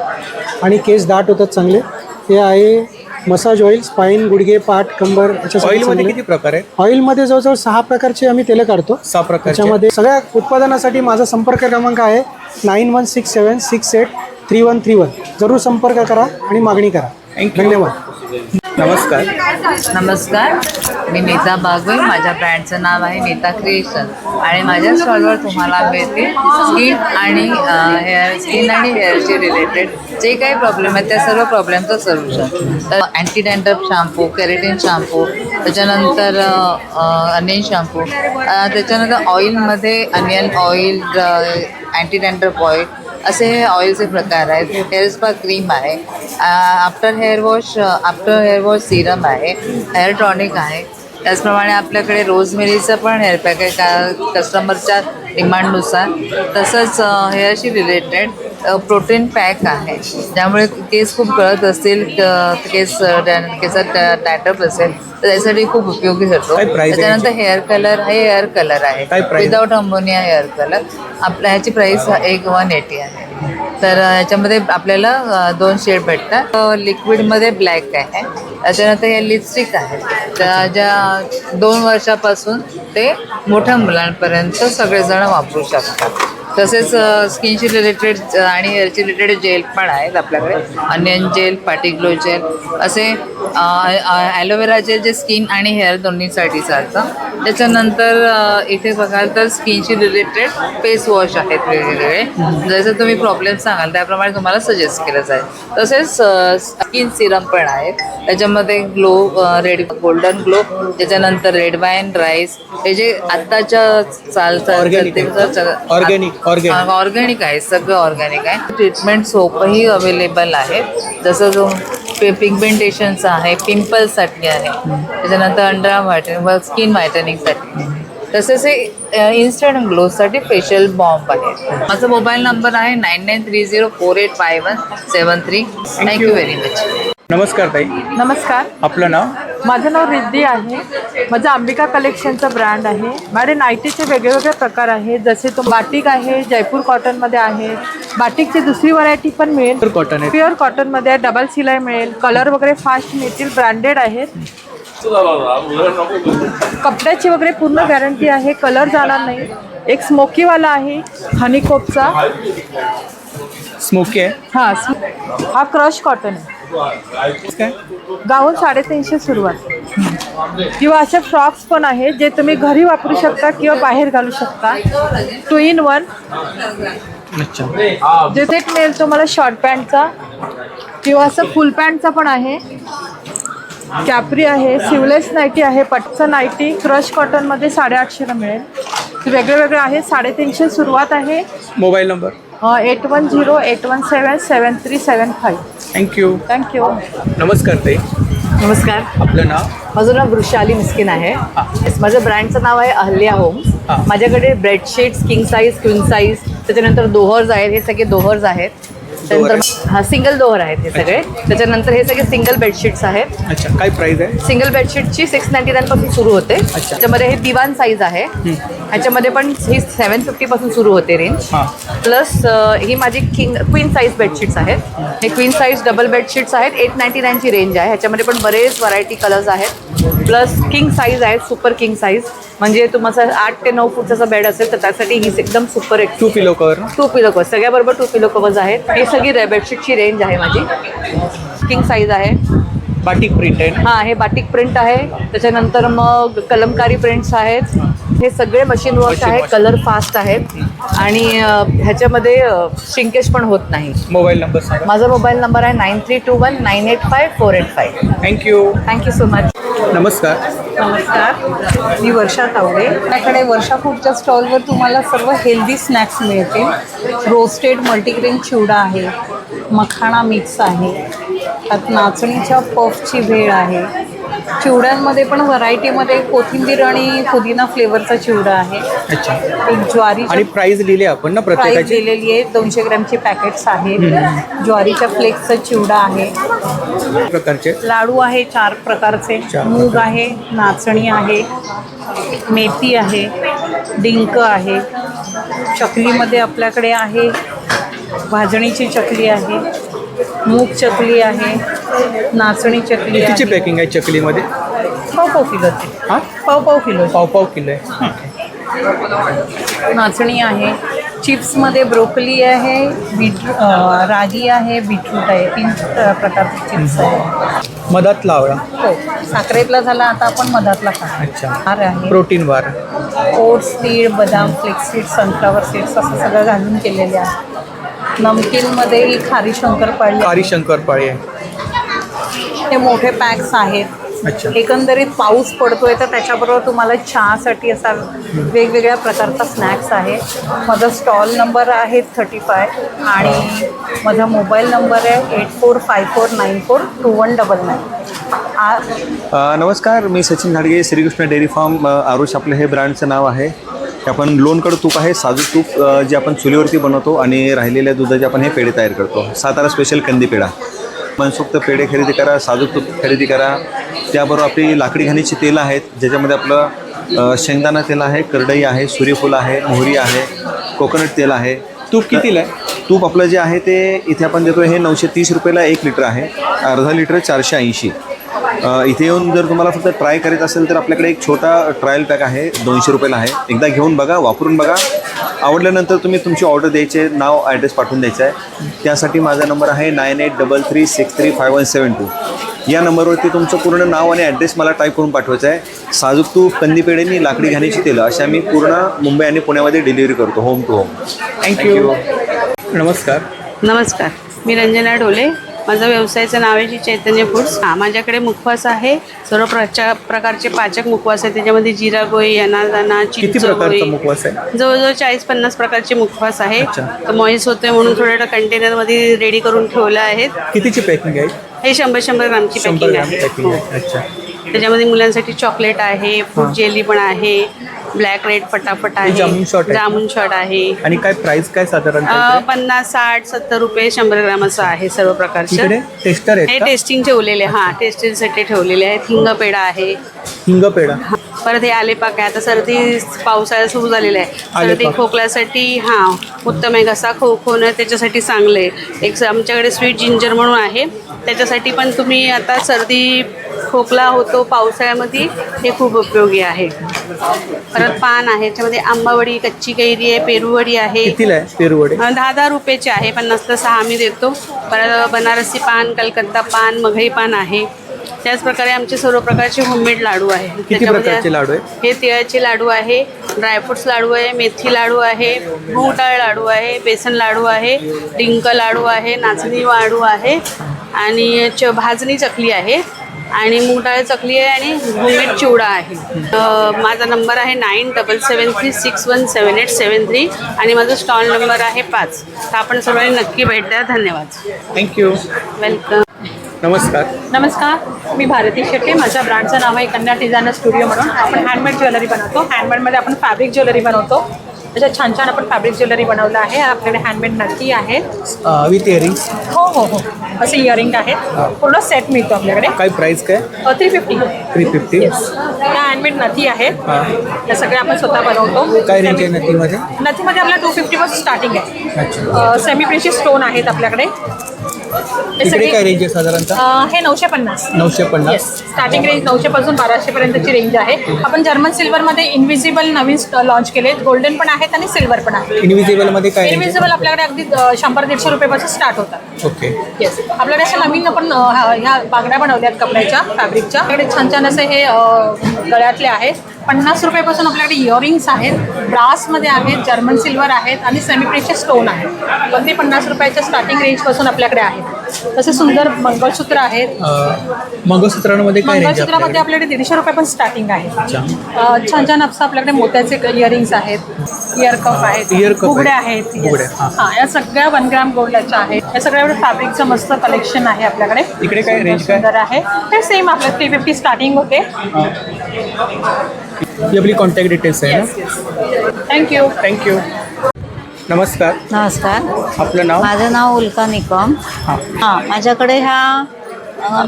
आणि केस दाट होतात चांगले. हे आहे मसाज ऑइल, स्पाईन, गुडघे, पाठ, कंबर. ऑइलमध्ये किती प्रकार आहेत? ऑइलमध्ये जवळजवळ 6 प्रकारचे आम्ही तेलं काढतो. 6 प्रकार. त्याच्यामध्ये सगळ्या उत्पादनासाठी माझा संपर्क क्रमांक आहे 9167683131. जरूर संपर्क करा आणि मागणी करा. धन्यवाद. नमस्कार. नमस्कार, मी नीता बागवे. माझ्या ब्रँडचं नाव आहे नीता क्रिएशन आणि माझ्या स्टॉलवर तुम्हाला मिळते स्किन आणि हेअरशी रिलेटेड जे काही प्रॉब्लेम आहेत त्या सर्व प्रॉब्लेमचं सोल्युशन. तर anti dandruff shampoo, keratin shampoo, त्याच्यानंतर अनियन शॅम्पू, त्याच्यानंतर ऑइलमध्ये onion oil, anti dandruff oil असे हे ऑइलचे प्रकार आहेत. हेअर स्पा क्रीम आहे, आफ्टर हेअर वॉश सिरम आहे, हेअर टॉनिक आहे. त्याचप्रमाणे आपल्याकडे रोजमेरीचं पण हेअर पॅक आहे कस्टमरच्या डिमांडनुसार. तसंच हेअरशी रिलेटेड प्रोटीन पॅक आहे, ज्यामुळे केस खूप गळत असतील, केसात डॅन्ड्रफ असेल तर त्यासाठी खूप उपयोगी ठरतो. त्याच्यानंतर हेअर कलर आहे विदाऊट अमोनिया हेअर कलर. आपल्या ह्याची प्राईस 180 आहे. तर ह्याच्यामध्ये आपल्याला 2 शेड भेटतात. लिक्विडमध्ये ब्लॅक आहे, त्याच्यानंतर हे लिपस्टिक आहे. त्या ज्या 2 वर्षापासून ते मोठ्या मुलांपर्यंत सगळेजण वापरू शकतात. तसेच स्किनशी रिलेटेड आणि हेअरशी रिलेटेड जेल पण आहेत आपल्याकडे. Onion gel, party glow gel असे. ॲलोवेरा जेल जे स्किन आणि हेअर दोन्हीसाठी चालतं. त्याच्यानंतर इथे बघाल तर स्किनशी रिलेटेड फेस वॉश आहेत वेगवेगळे. जसं तुम्ही प्रॉब्लेम सांगाल त्याप्रमाणे तुम्हाला सजेस्ट केलं जाईल. तसेच स्किन सिरम पण आहेत, त्याच्यामध्ये ग्लो, गोल्डन ग्लो, त्याच्यानंतर रेड वाईन, राईस, हे जे आत्ताच्या चालतं ऑर्गॅनिक आहे, सगळं ऑर्गॅनिक आहे. ट्रीटमेंट सोपही अवेलेबल आहे, जसं जो पिगमेंटेशनचं आहे, पिंपल्ससाठी आहे, त्याच्यानंतर अंडर व्हायटनिंग, स्किन व्हायटनिंगसाठी. तसेच हे इन्स्टंट ग्लोसाठी फेशियल बॉम्ब आहे. माझा मोबाईल नंबर आहे 9930485173. Thank you very much. नमस्कार ताई. नमस्कार, आपलं नाव? माझं नाव रिद्धी आहे. माझं अंबिका कलेक्शनचं ब्रँड आहे. माझे नाईटीचे वेगवेगळे प्रकार आहेत, जसे तो बाटिक आहे, जयपूर कॉटनमध्ये आहे. बाटिकची दुसरी व्हरायटी पण मिळेल, प्युअर कॉटनमध्ये डबल शिलाई मिळेल. कलर वगैरे फास्ट मिळतील, ब्रँडेड आहेत. कपड्याची वगैरे पूर्ण गॅरंटी आहे, कलर जाणार नाही. एक स्मोकीवाला आहे हनीकोपचा. स्मोकी आहे? हां, हा क्रश कॉटन आहे. गाऊन 350 सुरुवात. किंवा असे फ्रॉक्स पण आहेत जे तुम्ही घरी वापरू शकता किंवा बाहेर घालू शकता. 2 in 1. जे सेट मिळेल तुम्हाला शॉर्ट पॅन्टचा किंवा असं फुल पॅन्टचा पण आहे. कॅपरी आहे, सिवलेस नाईटी आहे, पटचं नाईटी क्रश कॉटनमध्ये 850ला मिळेल. वेगळे वेगळे आहे. 350 सुरुवात आहे. Mobile number? 8108177375. थँक्यू. नमस्कार ताई. नमस्कार, आपलं नाव? माझं नाव वृषाली मिस्किन आहे. माझं ब्रँडचं नाव आहे अहल्या होम्स. माझ्याकडे bedsheets king size, queen size, त्याच्यानंतर दोहर्स आहेत. हे सगळे दोहर्स आहेत. त्यानंतर सिंगल दोहर आहेत हे सगळे. त्याच्यानंतर हे सगळे सिंगल बेडशीट्स आहेत. अच्छा, काय प्राइस आहे? सिंगल बेडशीटची 699 पासून सुरू होते. त्याच्यामध्ये हे दिवान साईज आहे. ह्याच्यामध्ये पण ही 750 पासून सुरू होते रेंज. प्लस ही माझी क्वीन साईज बेडशीट्स आहेत. हे क्वीन साईज डबल बेडशीट्स आहेत. 899ची रेंज आहे. ह्याच्यामध्ये पण बरेच व्हरायटी कलर्स आहेत. प्लस किंग साईज आहेत, सुपर किंग साईज. म्हणजे तुम्हाला 8 ते 9 फूटचा बेड असेल तर त्यासाठी ही एकदम सुपर. 2 पिलो कवर. 2 पिलो कवर सगळ्याबरोबर 2 पिलो कवर्स आहेत. ही सगळी बेडशीटची रेंज आहे माझी. किंग साईज आहे. बाटिक प्रिंट आहे ना? हां, हे बाटिक प्रिंट आहे. त्याच्यानंतर मग कलमकारी प्रिंट्स आहेत. हे सगळे मशीन वॉश आहेत, कलर फास्ट आहेत आणि ह्याच्यामध्ये श्रिंकेज पण होत नाही. मोबाईल नंबर सांगा. माझा मोबाईल नंबर आहे 9321985485. Thank you so much. नमस्कार. नमस्कार, मी वर्षा तावडे. आपल्याकडे वर्षा फूडच्या स्टॉलवर तुम्हाला सर्व हेल्दी स्नॅक्स मिळतील. रोस्टेड मल्टीग्रेन चिवडा आहे, मखाणा मिक्स आहे, त्यात नाचणीच्या पफची भेळ आहे. चिवड्यांमध्ये पण व्हरायटीमध्ये कोथिंबीर आणि पुदिना फ्लेवरचा चिवडा आहे. अच्छा. एक ज्वारी आणि प्राइस दिली आपण ना प्राइस प्रत्येकाची? दिलेली आहे. 200 ग्रॅमचे पॅकेट्स आहेत. ज्वारीच्या फ्लेक्सचा चिवडा आहे. प्रकारचे लाडू आहे 4 प्रकारचे. मूग आहे, नाचणी आहे, मेथी आहे, डिंक आहे. चकलीमध्ये आपल्याकडे आहे भाजणीची चकली आहे, मूग चकली आहे, नाचणी चकली कितीची आहे. पॅकिंग आहे चकलीमध्ये? पाव किलोची. हां, पाव किलो. पाव किलो आहे. नाचणी आहे. चिप्समध्ये ब्रोकली आहे, रागी आहे, बीटरूट आहे. 3 प्रकारचे चिप्स आहे. मधात लावला. हो, साखरेतला झाला, आता आपण मधातला खाणार. अच्छा. हार आहे, प्रोटीन बार, ओट्स, तीळ, बदाम, फ्लेक्स सीड्स, सनफ्लावर सीड्स असं सगळं घालून केलेले आहे. नमकीनमध्ये खारी शंकरपाळी आहे. हे मोठे पॅक्स आहेत. अच्छा. एकंदरीत पाऊस पडतोय तर त्याच्याबरोबर तुम्हाला चहासाठी असा वेगवेगळ्या प्रकारचा स्नॅक्स आहे. माझा स्टॉल नंबर आहे 35 आणि माझा मोबाईल नंबर आहे 8454942199. नमस्कार, मी सचिन घाडगे, श्रीकृष्ण डेअरी फार्म आरुष. आपलं हे ब्रँडचं नाव आहे. आपण लोणकड तूप आहे, साजूक तूप जे आपण चुलीवरती बनवतो आणि राहिलेल्या दुधाचे आपण हे पेढे तयार करतो. सातारा स्पेशल कंदी पेढा. मनसोक्त पेढे खरेदी करा, साजूक तूप खरेदी करा. त्याबरोबर आपली लाकडी घाणीची तेलं आहेत, ज्याच्यामध्ये आपलं शेंगदाणा तेल आहे, करडई आहे, सूर्यफूल आहे, मोहरी आहे, कोकोनट तेल आहे. तूप कितीला आहे? तूप आपलं जे आहे ते इथे आपण देतो हे 930 रुपयाला 1 लिटर आहे. अर्धा लिटर 480. इथे येऊन जर तुम्हाला फक्त ट्राय करायचं असेल तर आपल्याकडे एक छोटा ट्रायल पॅक आहे, 200 रुपयाला आहे. एकदा घेऊन बघा, वापरून बघा. आवडल्यानंतर तुम्ही तुमची ऑर्डर द्यायचे, नाव ॲड्रेस पाठवून द्यायचा आहे. त्यासाठी माझा नंबर आहे 9833635172. या नंबरवरती तुमचं पूर्ण नाव आणि ॲड्रेस मला टाईप करून पाठवायचं आहे. साजूक तूप, कंदी पेढे, लाकडी घाणीची तेलं अशा मी पूर्ण मुंबई आणि पुण्यामध्ये डिलिव्हरी करतो, होम टू होम. थँक्यू. नमस्कार. नमस्कार, मी रंजना ढोले. माझं व्यवसायाचं नाव आहे चैतन्य फूड्स. माझ्याकडे मुखवास आहे, सर्व प्रकारचे पाचक मुखवास आहे. त्याच्यामध्ये जिरा गोळी, अनारदाना, चिंच गोळी, मुखवास आहे? जवळजवळ 40-50 प्रकारचे मुखवास आहे. तर मॉइस होते म्हणून थोड्या कंटेनरमध्ये रेडी करून ठेवलं आहेत. कितीची पॅकिंग आहे? हे 100 ग्रामची पॅकिंग आहे. अच्छा. त्याच्यामध्ये मुलांसाठी चॉकलेट आहे, फ्रूट जेली पण आहे, ब्लॅक रेड फटाफट आहे, जामून शॉट आहे. आणि काय प्राइस काय साधारण? 50, 60, 70 रुपये 100 ग्रामाचं आहे सर्व प्रकारचे. टेस्टर आहे? हे टेस्टिंग ठेवलेले, हां, टेस्टिंगसाठी ठेवलेले आहेत. हिंग पेढा आहे. हिंग पेढा. परत हे आलेपाक आहे. आता सर्दी पावसाळा सुरू झालेला आहे, सर्दी खोकल्यासाठी हां उत्तम आहे. घसा खोकवणं त्याच्यासाठी चांगलं आहे. एक आमच्याकडे स्वीट जिंजर म्हणून आहे, त्याच्यासाठी पण तुम्ही आता सर्दी खोकला होतो पावसाळ्यामध्ये, हे खूप उपयोगी आहे. परत पान आहे, त्याच्यामध्ये आंबावडी, कच्ची कैरी आहे, पेरूवडी आहे. कितीला आहे पेरूवडी? 10 रुपयाची आहे, 50ला 6 आम्ही देतो. परत बनारसी पान, कलकत्ता पान, मघई पान आहे. त्याचप्रकारे आमचे सर्व प्रकारचे होममेड लाडू आहे. किती प्रकारचे लाडू आहे? हे तिळाचे लाडू आहे, ड्रायफ्रुट्स लाडू आहे, मेथी लाडू आहे, मूग डाळ लाडू आहे, बेसन लाडू आहे, डिंक लाडू आहे, नाचणी लाडू आहे आणि भाजणी चकली आहे आणि मूग डाळ चकली आहे आणि होममेड चिवडा आहे. माझा नंबर आहे 9773617873 आणि माझा स्टॉल नंबर आहे 5. तर आपण सर्वांनी नक्की भेट द्या. धन्यवाद. थँक्यू. वेलकम. नमस्कार. नमस्कार, मी भारती शेट्टे. माझ्या ब्रँडचं नाव आहे कन्या डिझायनर स्टुडिओ म्हणून. आपण हँडमेड ज्वेलरी बनवतो. हँडमेडमध्ये आपण फॅब्रिक ज्वेलरी बनवतो. त्याच्यात छान छान आपण फॅब्रिक ज्वेलरी बनवलं आहे. आपल्याकडे हँडमेड नक्की आहे विथ इयरिंग्स. हो हो हो, असे इयरिंग आहेत. पूर्ण सेट मिळतो आपल्याकडे. काय प्राइस काय? 350. त्या हँडमेड नथी आहेत. त्या सगळ्या आपण स्वतः बनवतो. काय रेंज आहे नथीमध्ये? नथीमध्ये आपल्याला 250 पासून स्टार्टिंग आहे. सेमी प्रेशियस स्टोन आहेत आपल्याकडे. इकडे काय रेंज आहे साधारणतः? हे 950. 950. स्टार्टिंग रेंज 900 पासून 1200 पर्यंतची रेंज आहे. आपण जर्मन सिल्वर मध्ये इनविजिबल नवीन लॉन्च केले, गोल्डन पण आहेत आणि सिल्वर पण आहे. इनविजिबल मध्ये काय range आहे? इनविजिबल आपल्याकडे अगदी 100-150 रुपयापासून स्टार्ट होतात. ओके. येस, आपल्याकडे अशा नवीन आपण ह्या बांगड्या बनवल्यात कपड्याच्या फॅब्रिकच्या. आपल्याकडे छान छान असे हे गळ्यातले आहेत. 50 रुपयापासून आपल्याकडे इयरिंग्स आहेत, ब्रासमध्ये आहेत, जर्मन सिल्वर आहेत आणि सेमी प्रेशियस स्टोन आहेत. अगदी 50 रुपयाच्या स्टार्टिंग रेंजपासून आपल्याकडे आहेत. तसे सुंदर मंगळसूत्र आहेत. मंगळसूत्रांमध्ये काय रेंज आहे? मंगळसूत्रामध्ये आपल्याकडे 150 रुपयापासून स्टार्टिंग आहे. छान छान असं आपल्याकडे मोत्याचे इयरिंग्स आहेत, इयर कप आहेत, बुगड्या आहेत. हां, या सगळ्या 1 ग्राम गोल्डच्या आहेत. या सगळ्या फॅब्रिकचं मस्त कलेक्शन आहे आपल्याकडे. इकडे काय रेंज काय सुंदर आहे. हे सेम आपलं 350 स्टार्टिंग होते. ही आपली कॉन्टॅक्ट डिटेल्स आहे ना? थँक्यू. थँक्यू. नमस्कार. नमस्कार. आपलं नाव? माझं नाव उल्का निकम. हां, माझ्याकडे ह्या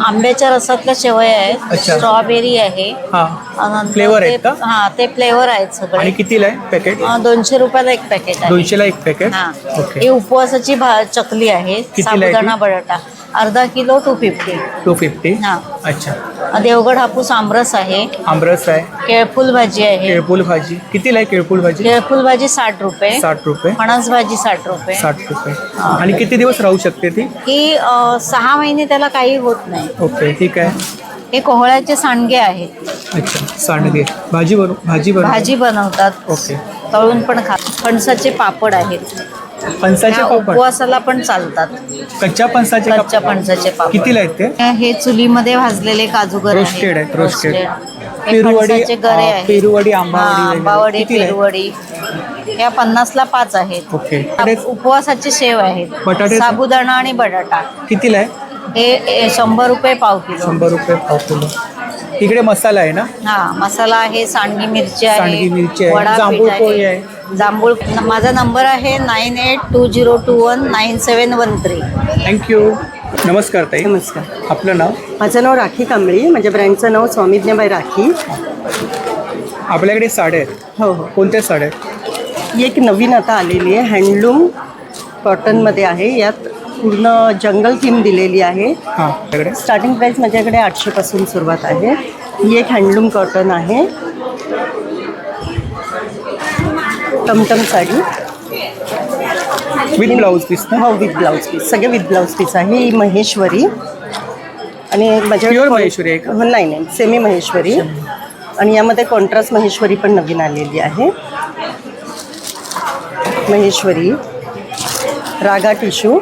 आंब्याच्या रसातल्या शेवया आहेत. अच्छा. स्ट्रॉबेरी आहे. हां. फ्लेवर आहेत का? हां, ते फ्लेवर आहेत सगळे. आणि कितीला आहे पॅकेट? 200 रुपयाला एक पॅकेट आहे. 200ला एक पॅकेट. हां. ओके. ही उपवासाची चकली आहे. कितीला आहे ती? साबुदाणा बटाटा अर्धा किलो 250. 250. हां. अच्छा. देवगड हापूस आमरस आहे. आमरस आहे. केळफुल भाजी आहे. केळफुल भाजी कितीला आहे? केळफुल भाजी? केळफुल भाजी 60 रुपये. 60 रुपये. फणस भाजी 60 रुपये. 60 रुपये. आणि किती दिवस राहू शकते ती? ही 6 महिने त्याला काही होत नाही. ओके, ठीक आहे. हे कोहळ्याचे सांडगे आहेत. अच्छा, सांडगे. भाजी बनवतात. ओके. तळून पण खातात. फणसाचे पापड आहेत. फणसाचे पापड उपवासाला पण चालतात. कच्च्या फणसाचे पापड कितीला आहेत ते? हे चुलीमध्ये भाजलेले काजूगर रोस्टेड आहेत. रोस्टेड. फणसाचे गरे आहेत. पेरूवडी, आंबावडी, पेरूवडी. या 50ला 5 आहेत. ओके. उपवासाचे शेव आहेत. बटाटे? साबुदाणा आणि बटाटा. कितीला आहे? हे 100 रुपये पाव किलो. 100 रुपये पाव किलो. इकडे मसाला आहे ना? हा, मसाला आहे, सांडगी मिरची सांडगी मिरची आहे, वडा जांभूळ पीठ पोळी आहे. जांभूळ. माझा नंबर आहे 9820219713. थँक्यू. नमस्कार ताई. नमस्कार. आपलं नाव? माझं नाव राखी कांबळी. माझ्या ब्रँडचं नाव स्वामीज्ञाबाई राखी. आपल्याकडे साड्या आहेत. हो हो. कोणत्या साड्या आहेत? ही एक नवीन आता आलेली आहे, हँडलूम कॉटनमध्ये आहे. यात पूर्ण जंगल थीम दिलेली आहे. स्टार्टिंग प्राईस माझ्याकडे 800 पासून सुरुवात आहे. ही एक हँडलूम कॉटन आहे. टमटम साडी विथ ब्लाऊज पीस ना? हो, विथ ब्लाऊज पीस. सगळे विथ ब्लाऊज पीस आहे. ही महेश्वरी आणि माझ्याकडे महेश्वरी आहे का? नाही, सेमी महेश्वरी. आणि यामध्ये कॉन्ट्रास्ट महेश्वरी पण नवीन आलेली आहे. महेश्वरी, रागा टिश्यू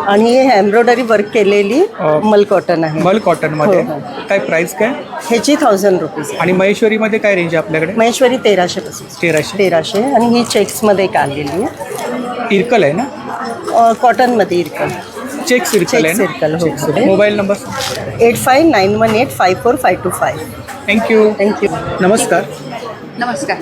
आणि हे एम्ब्रॉयडरी वर्क केलेली मल कॉटन आहे. मल कॉटन मध्ये काय प्राइस काय? ह्याची 1000 रुपीज. आणि महेश्वरी मध्ये काय रेंज आहे आपल्याकडे? महेश्वरी 1300 पासून. 1300. आणि ही चेक्समध्ये एक आलेली आहे. इरकल आहे ना? कॉटनमध्ये इरकल. चेक सर्कल आहे ना? सर्कल. हो. Mobile number? 8591854525. थँक्यू. नमस्कार. नमस्कार.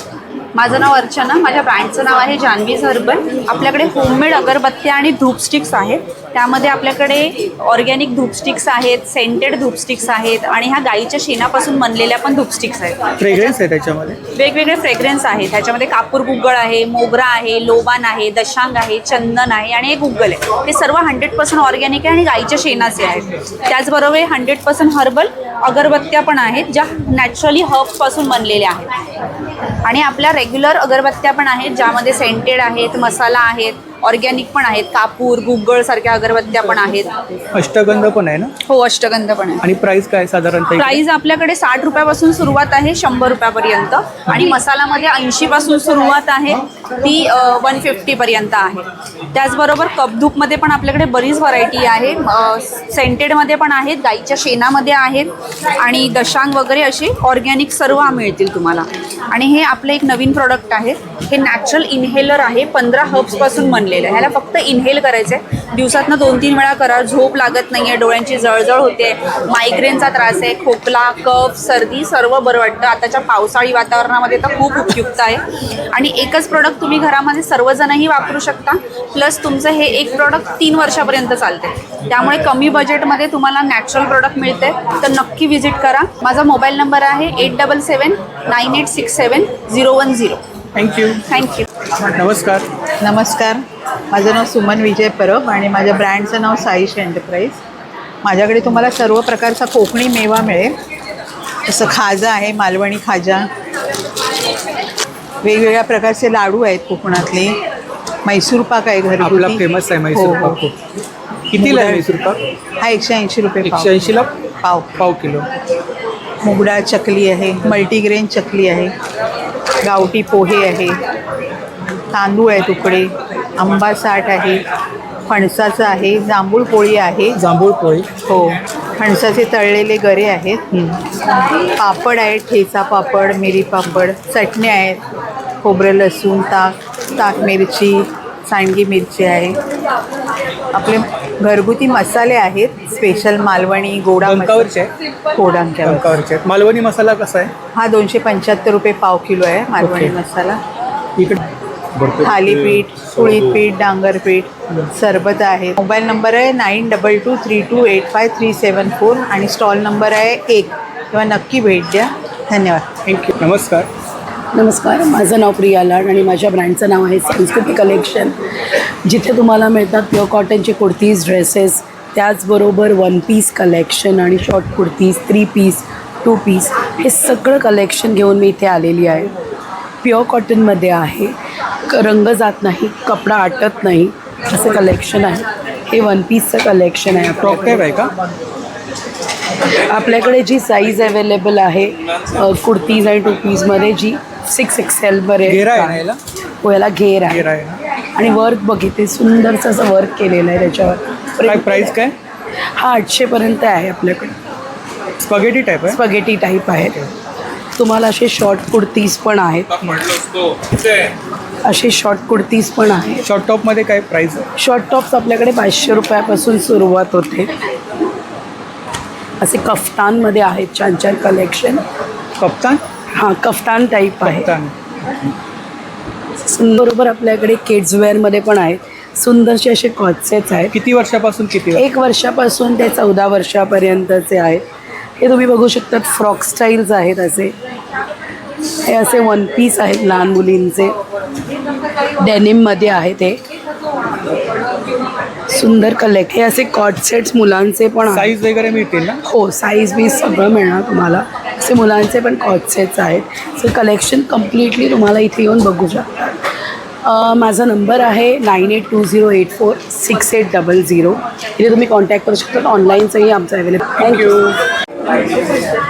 माझं नाव अर्चना. माझ्या ब्रँडचं नाव आहे जान्हवीज हर्बल. आपल्याकडे होममेड अगरबत्त्या आणि धूप स्टिक्स आहेत. त्यामध्ये आपल्याकडे ऑर्गॅनिक धूप स्टिक्स आहेत, सेंटेड धूप स्टिक्स आहेत आणि ह्या गाईच्या शेणापासून बनलेल्या पण धूप स्टिक्स आहेत. फ्रेग्रन्स आहे त्याच्यामध्ये? वेगवेगळे फ्रेग्रन्स आहेत. त्याच्यामध्ये कापूर गुग्गळ आहे, मोगरा आहे, लोबान आहे, दशांग आहे, चंदन आहे आणि एक गुग्गल आहे. हे सर्व 100% ऑर्गॅनिक आहे आणि गाईच्या शेणाचे आहेत. त्याचबरोबर 100% हर्बल अगरबत्त्या पण आहेत, ज्या नॅचरली हर्ब्सपासून बनलेल्या आहेत. आणि आपल्या रेग्युलर अगरबत्त्या पण आहेत, ज्यामध्ये सेंटेड आहेत, मसाला आहेत, ऑर्गॅनिक पण आहेत, कापूर गुग्गळ सारख्या अगरबत्त्या पण आहेत. अष्टगंध पण आहे ना? हो, अष्टगंध पण आहे. आणि प्राइस काय साधारणतः? प्राइस आपल्याकडे 60 रुपयापासून सुरुवात आहे 100 रुपयापर्यंत. आणि मसालामध्ये 80 पासून सुरुवात आहे, ती 150 पर्यंत आहे. त्याचबरोबर कपधूपमध्ये पण आपल्याकडे बरीच व्हरायटी आहे. सेंटेडमध्ये पण आहेत, गाईच्या शेणामध्ये आहेत आणि दशांग वगैरे असे ऑर्गॅनिक सर्व मिळतील तुम्हाला. आणि हे आपलं एक नवीन प्रोडक्ट आहे. हे नॅचरल इन्हेलर आहे. 15 हर्ब्सपासून बनलेलं आहे. ह्याला फक्त इन्हेल करायचं आहे. दिवसातनं 2-3 वेळा करा. झोप लागत नाही आहे, डोळ्यांची जळजळ होते, मायग्रेनचा त्रास आहे, खोकला, कफ, सर्दी सर्व बरं वाटतं. आताच्या पावसाळी वातावरणामध्ये तर खूप उपयुक्त आहे. आणि एकच प्रोडक्ट तुम्ही घरामध्ये सर्वजणही वापरू शकता. प्लस तुमचं हे एक प्रोडक्ट 3 वर्षापर्यंत चालते. त्यामुळे कमी बजेटमध्ये तुम्हाला नॅचरल प्रोडक्ट मिळते. तर नक्की व्हिजिट करा. माझा मोबाईल नंबर आहे 8779867010. थँक्यू. थँक्यू. नमस्कार. नमस्कार. माझं नाव सुमन विजय परब आणि माझ्या ब्रँडचं नाव साईश एंटरप्राईज. माझ्याकडे तुम्हाला सर्व प्रकारचा कोकणी मेवा मिळेल. जसं खाजा आहे, मालवणी खाजा, वेगवेगळ्या प्रकारचे लाडू आहेत कोकणातले, मैसूर पाक आहे घरगुती. आपला फेमस आहे मैसूर पाक. कितीला आहे मैसूर पाक? हा 180 रुपये पाव. 180ला पाव किलो. मुगडाळ चकली आहे, मल्टीग्रेन चकली आहे, गावठी पोहे आहे, तांदूळ आहे तुकडे, आंबा साठ आहे, फणसाचं आहे, जांभूळ पोळी आहे. जांभूळ पोळी हो. फणसाचे तळलेले गरे आहेत, पापड आहेत, ठेचा पापड, मिरी पापड, चटण्या आहेत, खोबरं लसूण, ताक मिरची, सांडगी मिरची आहे. आपले घरगुती मसाले आहेत, स्पेशल मालवणी गोडा डंकावरचे डंकावरचे. मालवणी मसाला कसा आहे? हा 275 रुपये पाव किलो आहे मालवणी मसाला. इकडे थालीपीठ, कुळीत पीठ, डांगर पीठ, सरबत आहे. मोबाईल नंबर आहे 9223285374 आणि स्टॉल नंबर आहे 1. तेव्हा नक्की भेट द्या. धन्यवाद. थँक्यू. नमस्कार. नमस्कार, माझं नाव प्रिया लाड आणि माझ्या ब्रँडचं नाव आहे संस्कृती कलेक्शन, जिथे तुम्हाला मिळतात प्युअर कॉटनचे कुर्तीज, ड्रेसेस, त्याचबरोबर 1 पीस कलेक्शन आणि शॉर्ट कुर्तीज, 3 पीस, 2 पीस, हे सगळं कलेक्शन घेऊन मी इथे आलेली आहे. प्युअर कॉटनमध्ये आहे, रंग जात नाही, कपडा आटत नाही, असं कलेक्शन आहे. हे 1 पीसचं कलेक्शन आहे. टॉप आहे का? आपल्याकडे जी साईज अवेलेबल आहे कुर्तीज आणि 2 पीसमध्ये, जी 6 XL घेर आहे याला? हो, याला घेर आहे आणि वर्क बघितले, सुंदरचं असं वर्क केलेलं आहे त्याच्यावर. काय प्राईस काय? हा 800पर्यंत आहे आपल्याकडे. स्पगेटी टाईप आहे? स्पगेटी टाईप आहे. तुम्हाला असे शॉर्ट कुर्तीज पण आहेत, असे शॉर्ट कुर्तीज पण आहेत. शॉर्ट टॉपमध्ये काय प्राईस आहे? शॉर्ट टॉप्स आपल्याकडे 500 रुपयापासून सुरुवात होते. असे कफ्तानमध्ये आहेत छान छान कलेक्शन. कफ्तान? हां, कफ्तान टाईप आहे. बरोबर आपल्याकडे किड्सवेअरमध्ये पण आहेत. सुंदरसे असे कॉटसेट्स आहेत. किती वर्षापासून? 1 वर्षापासून ते 14 वर्षापर्यंतचे आहेत. हे तुम्ही बघू शकतात. फ्रॉक स्टाईल्स आहेत असे. हे असे 1 पीस आहेत लहान मुलींचे, डेनिममध्ये आहेत. हे सुंदर कलेक्ट. हे असे कॉट सेट्स मुलांचे पण. साईज वगैरे मिळतील ना? हो, साईज बी सगळं मिळणार तुम्हाला. असे मुलांचे पण कॉट सेट्स आहेत. सो कलेक्शन कम्प्लिटली तुम्हाला इथे येऊन बघू शकता. माझा नंबर आहे 9820846800. इथे तुम्ही कॉन्टॅक्ट करू शकता. ऑनलाईनचंही आमचं अवेलेबल. थँक्यू.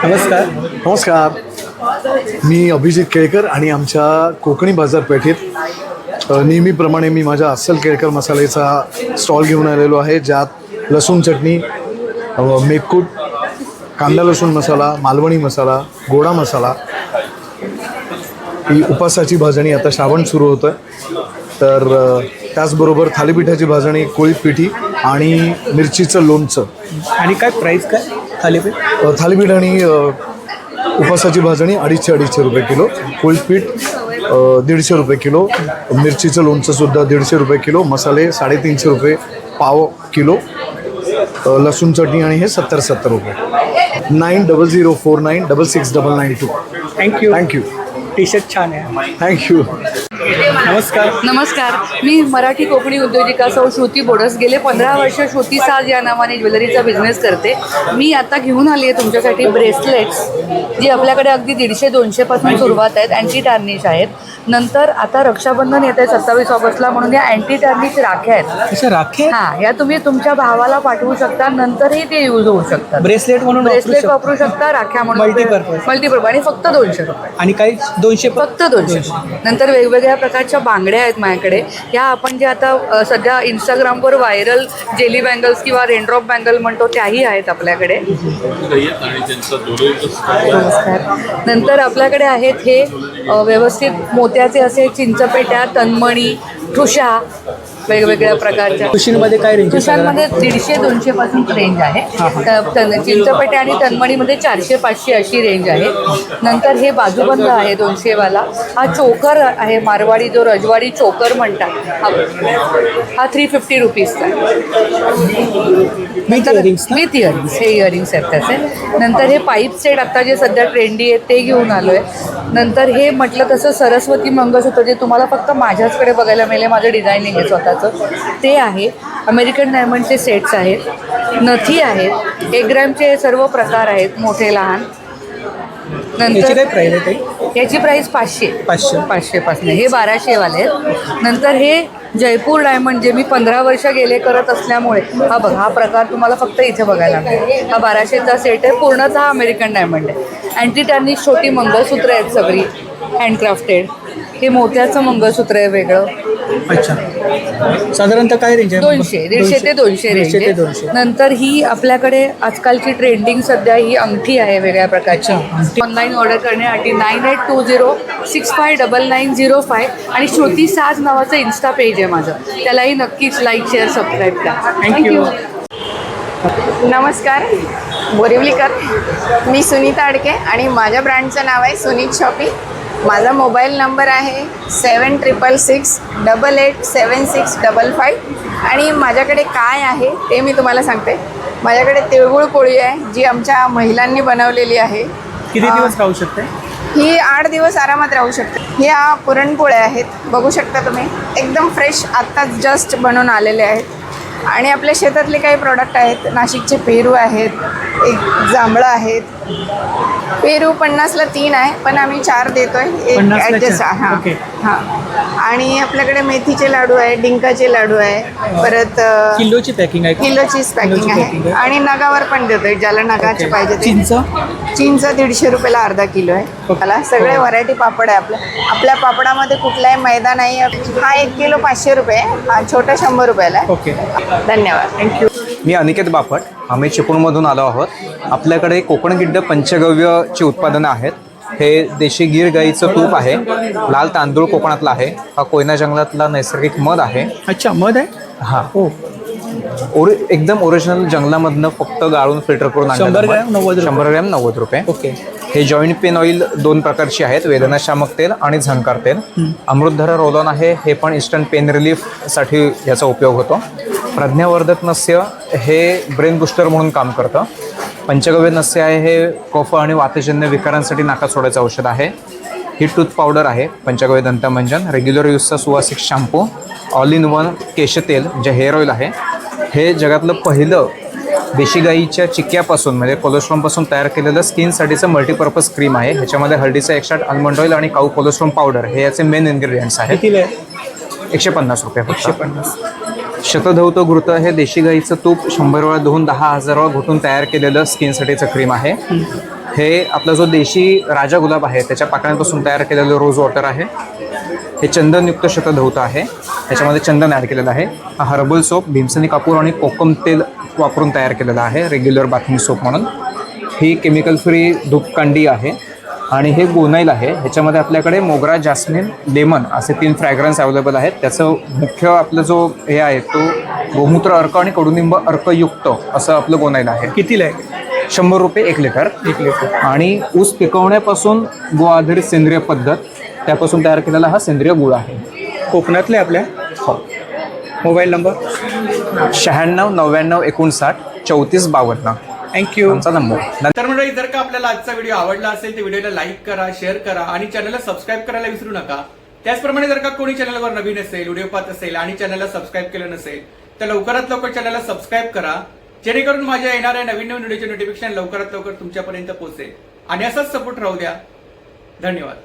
नमस्कार. नमस्कार, मी अभिजित केळकर आणि आमच्या कोकणी बाजारपेठेत नेहमीप्रमाणे मी माझ्या अस्सल केळकर मसाल्याचा स्टॉल घेऊन आलेलो आहे, ज्यात लसूण चटणी, मेकूट, कांदा लसूण मसाला, मालवणी मसाला, गोडा मसाला, ही उपासाची भाजणी. आता श्रावण सुरू होतं आहे, तर त्याचबरोबर थालीपीठाची भाजणी, कोळीत पिठी आणि मिरचीचं लोणचं. आणि काय प्राईस काय थालीपीठ? थालीपीठ आणि उपासाची भाजणी 250 रुपये किलो, कोळीत पीठ 150 रुपये किलो, मिरचीचं लोणचंसुद्धा 150 रुपये किलो, मसाले 350 रुपये पाव किलो, लसूण चटणी आणि हे 70 रुपये. 9004966992. थँक्यू. टी शर्ट छान आहे. थँक्यू. नमस्कार. नमस्कार, मी मराठी कोकणी उद्योजिका सौ श्रुती बोडस. गेले 15 वर्ष श्रुती साज या नावाने ज्वेलरीचा बिझनेस करते. मी आता घेऊन आली आहे तुमच्यासाठी ब्रेसलेट्स, जी आपल्याकडे अगदी 150-200 पासून सुरुवात आहेत. अँटी टार्निश आहेत. नंतर आता रक्षाबंधन येत आहे 27 ऑगस्टला, म्हणून या अँटी टार्निश राख्या आहेत. अशा राख्या? हां, या तुम्ही तुमच्या भावाला पाठवू शकता, नंतरही ते यूज होऊ शकतात. ब्रेसलेट म्हणून वापरू शकता, राख्या म्हणून मल्टीपर्पज. आणि फक्त 200 रुपये. आणि काही 200? फक्त 200. नंतर वेगवेगळ्या प्रकारच्या बांगड्या आहेत माझ्याकडे. ह्या आपण जे आता सध्या इंस्टाग्रामवर व्हायरल जेली बँगल्स किंवा रेनड्रॉप बँगल म्हणतो, त्याही आहेत आपल्याकडे. नमस्कार. नंतर आपल्याकडे आहेत हे व्यवस्थित मोत्याचे असे चिंचपेट्या, तन्मणी, ठुशा, वेगवेगळ्या प्रकारच्या. ठुशींमध्ये काय रेंज? ठुशांमध्ये 150-200 पासून रेंज आहे. चिंचपेट्या आणि तन्मणीमध्ये 400-500 अशी रेंज आहे. नंतर हे बाजूबंद आहे 200 वाला. हा चोकर आहे मारवाडी, जो रजवाडी चोकर म्हणतात. हा 350 रुपीजचा. With earrings. हे इयरिंग्स आहेत त्याचे. नंतर हे पाईप सेट आता जे सध्या ट्रेंडी आहेत ते घेऊन आलो आहे. नंतर हे म्हटलं तसं सरस्वती मंगळसूत्र, जे तुम्हाला फक्त माझ्याचकडे बघायला मिळेल. माझं डिझायनिंग आहे स्वतः. हजाराचं ते आहे. अमेरिकन डायमंडचे सेट्स आहेत, नथी आहेत, 1 ग्रॅमचे सर्व प्रकार आहेत, मोठे लहान. याची काय प्राइस आहे ताई? याची प्राइस 500 पासून, हे 1200 वाले आहेत. नंतर हे जयपूर डायमंड जे मी 15 वर्ष गेले करत असल्यामुळे हा बघा, हा प्रकार तुम्हाला फक्त इथे बघायला मिळेल. हा 1200चा सेट आहे, पूर्णतः हा अमेरिकन डायमंड आहे. अँटी टर्निश छोटी मंगळसूत्र आहेत सगळी हँडक्राफ्टेड. हे मोत्याचं मंगळसूत्र आहे वेगळं. अच्छा, साधारणतः काय रेंज आहे? 200, 150 ते 200 रेंज आहे. नंतर ही आपल्याकडे आजकालची ट्रेंडिंग सध्या ही अंगठी आहे वेगळ्या प्रकारची. ऑनलाईन ऑर्डर करण्यासाठी 9820659905 आणि श्रुती साज नावाचं इन्स्टा पेज आहे माझं, त्यालाही नक्कीच लाईक शेअर सबस्क्राईब करा. थँक्यू. नमस्कार, बोरिवलीकर. मी सुनीता अडके आणि माझ्या ब्रँडचं नाव आहे सुनीत शॉपी. माझा मोबाईल नंबर आहे 7666887655 आणि माझ्याकडे काय आहे ते मी तुम्हाला सांगते. माझ्याकडे तिळगुळ पोळी आहे जी आमच्या महिलांनी बनवलेली आहे. किती दिवस राहू शकते ही? 8 दिवस आरामात राहू शकते. ह्या पुरणपोळ्या आहेत, बघू शकता तुम्ही, एकदम फ्रेश आत्ताच जस्ट बनवून आलेले आहेत. आणि आपल्या शेतातले काही प्रोडक्ट आहेत. नाशिकचे पेरू आहेत, एक जांभळं आहेत. पेरू 50ला 3 आहे, पण आम्ही 4 देतोय, एक ॲडजस्ट. हां हां. आणि आपल्याकडे मेथीचे लाडू आहे, डिंकाचे लाडू आहे, परत किलोची पॅकिंग आहे. किलोचीच पॅकिंग आहे. आणि नगावर पण देतोय, ज्याला नगाचे पाहिजे. चिंच 150 रुपयाला अर्धा किलो आहे. मला सगळे व्हरायटी पापड आहे. आपल्या पापडामध्ये कुठलाही मैदा नाही आहे. हा 1 किलो 500 रुपये, हा छोटा 100 रुपयाला आहे. ओके, धन्यवाद. थँक्यू. मी अनिकेत बापट, आम्ही चिपळूणमधून आलो आहोत. आपल्याकडे कोकणगिड्ड पंचगव्यची उत्पादनं आहेत. हे देशी गीर गाईचं तूप आहे, लाल तांदूळ कोकणातला आहे, हा कोयना जंगलातला नैसर्गिक मध आहे. अच्छा, मध आहे? हां, एकदम ओरिजिनल जंगलामधनं फक्त गाळून फिल्टर करून 100 ग्रॅम 90 रुपये. ओके. हे जॉईंट पेन ऑइल 2 प्रकारची आहेत, वेदनाशामक तेल आणि झंकार तेल. अमृतधारा रोल ऑन आहे, हे पण इन्स्टंट पेन रिलीफसाठी याचा उपयोग होतो. प्रज्ञावर्धक नस्य हे ब्रेन बुस्टर म्हणून काम करतं. पंचगव्य नस्य आहे, हे कफ आणि वातजन्य विकारांसाठी नाकात सोडायचं औषध आहे. ही टूथ पावडर आहे, पंचगव्य दंतमंजन, रेग्युलर यूजचा सुवासिक शॅम्पू, ऑल इन वन केशतेल जे हेअर ऑइल आहे. हे जगातलं पहिलं देशी गाईच्या चिक्क्यापासून म्हणजे कोलेस्ट्रॉमपासून तयार केलेलं स्किनसाठीचं मल्टीपर्पज क्रीम आहे. ह्याच्यामध्ये हळदीचं एक्स्ट्रॅक्ट, आल्मंड ऑइल आणि काऊ कोलेस्ट्रॉम पावडर हे याचे मेन इन्ग्रेडियंट्स आहेत. 150 रुपये. 150. शतधौत घृत हे देशी गाईचं तूप 100 वेळा धुवून 10,000 वेळा घुटून तयार केलेलं स्किनसाठीचं क्रीम आहे. हे आपला जो देशी राजा गुलाब आहे त्याच्या पाकळ्यांपासून तयार केलेलं रोज वॉटर आहे. हे चंदनयुक्त शतधौत आहे, ह्याच्यामध्ये चंदन ॲड केलेलं आहे. हा हर्बल सोप भीमसनी कापूर आणि कोकम तेल वापरून तयार केलेला आहे, रेग्युलर बाथिंग सोप म्हणून. ही केमिकल फ्री धूपकांडी आहे. आणि हे गोनाईल आहे, ह्याच्यामध्ये आपल्याकडे मोगरा, जास्मिन, लेमन असे 3 फ्रॅग्रन्स अवेलेबल आहेत. त्याचं मुख्य आपलं जो हे आहे तो गोमूत्र अर्क आणि कडुनिंब अर्कयुक्त असं आपलं गोनाईल आहे. कितीला आहे? 100 रुपये 1 लिटर. आणि ऊस पिकवण्यापासून गो आधारित सेंद्रिय पद्धत त्यापासून तयार केलेला हा सेंद्रिय गुळ आहे. कोकणातले आपल्या? हो. Mobile number 96 99 59 34 52. थँक्यू. आमचा नंबर. तर मंडळी, जर का आपल्याला आजचा व्हिडिओ आवडला असेल तर व्हिडिओला लाईक करा, शेअर करा आणि चॅनलला सबस्क्राईब करायला विसरू नका. त्याचप्रमाणे जर का कोणी चॅनलवर नवीन असेल, व्हिडिओ पाहत असेल आणि चॅनलला सबस्क्राईब केलं नसेल तर लवकरात लवकर चॅनलला सबस्क्राईब करा, जेणेकरून माझ्या येणाऱ्या नवीन व्हिडिओचे नोटिफिकेशन लवकरात लवकर तुमच्यापर्यंत पोहोचेल. आणि असाच सपोर्ट राहू द्या. धन्यवाद.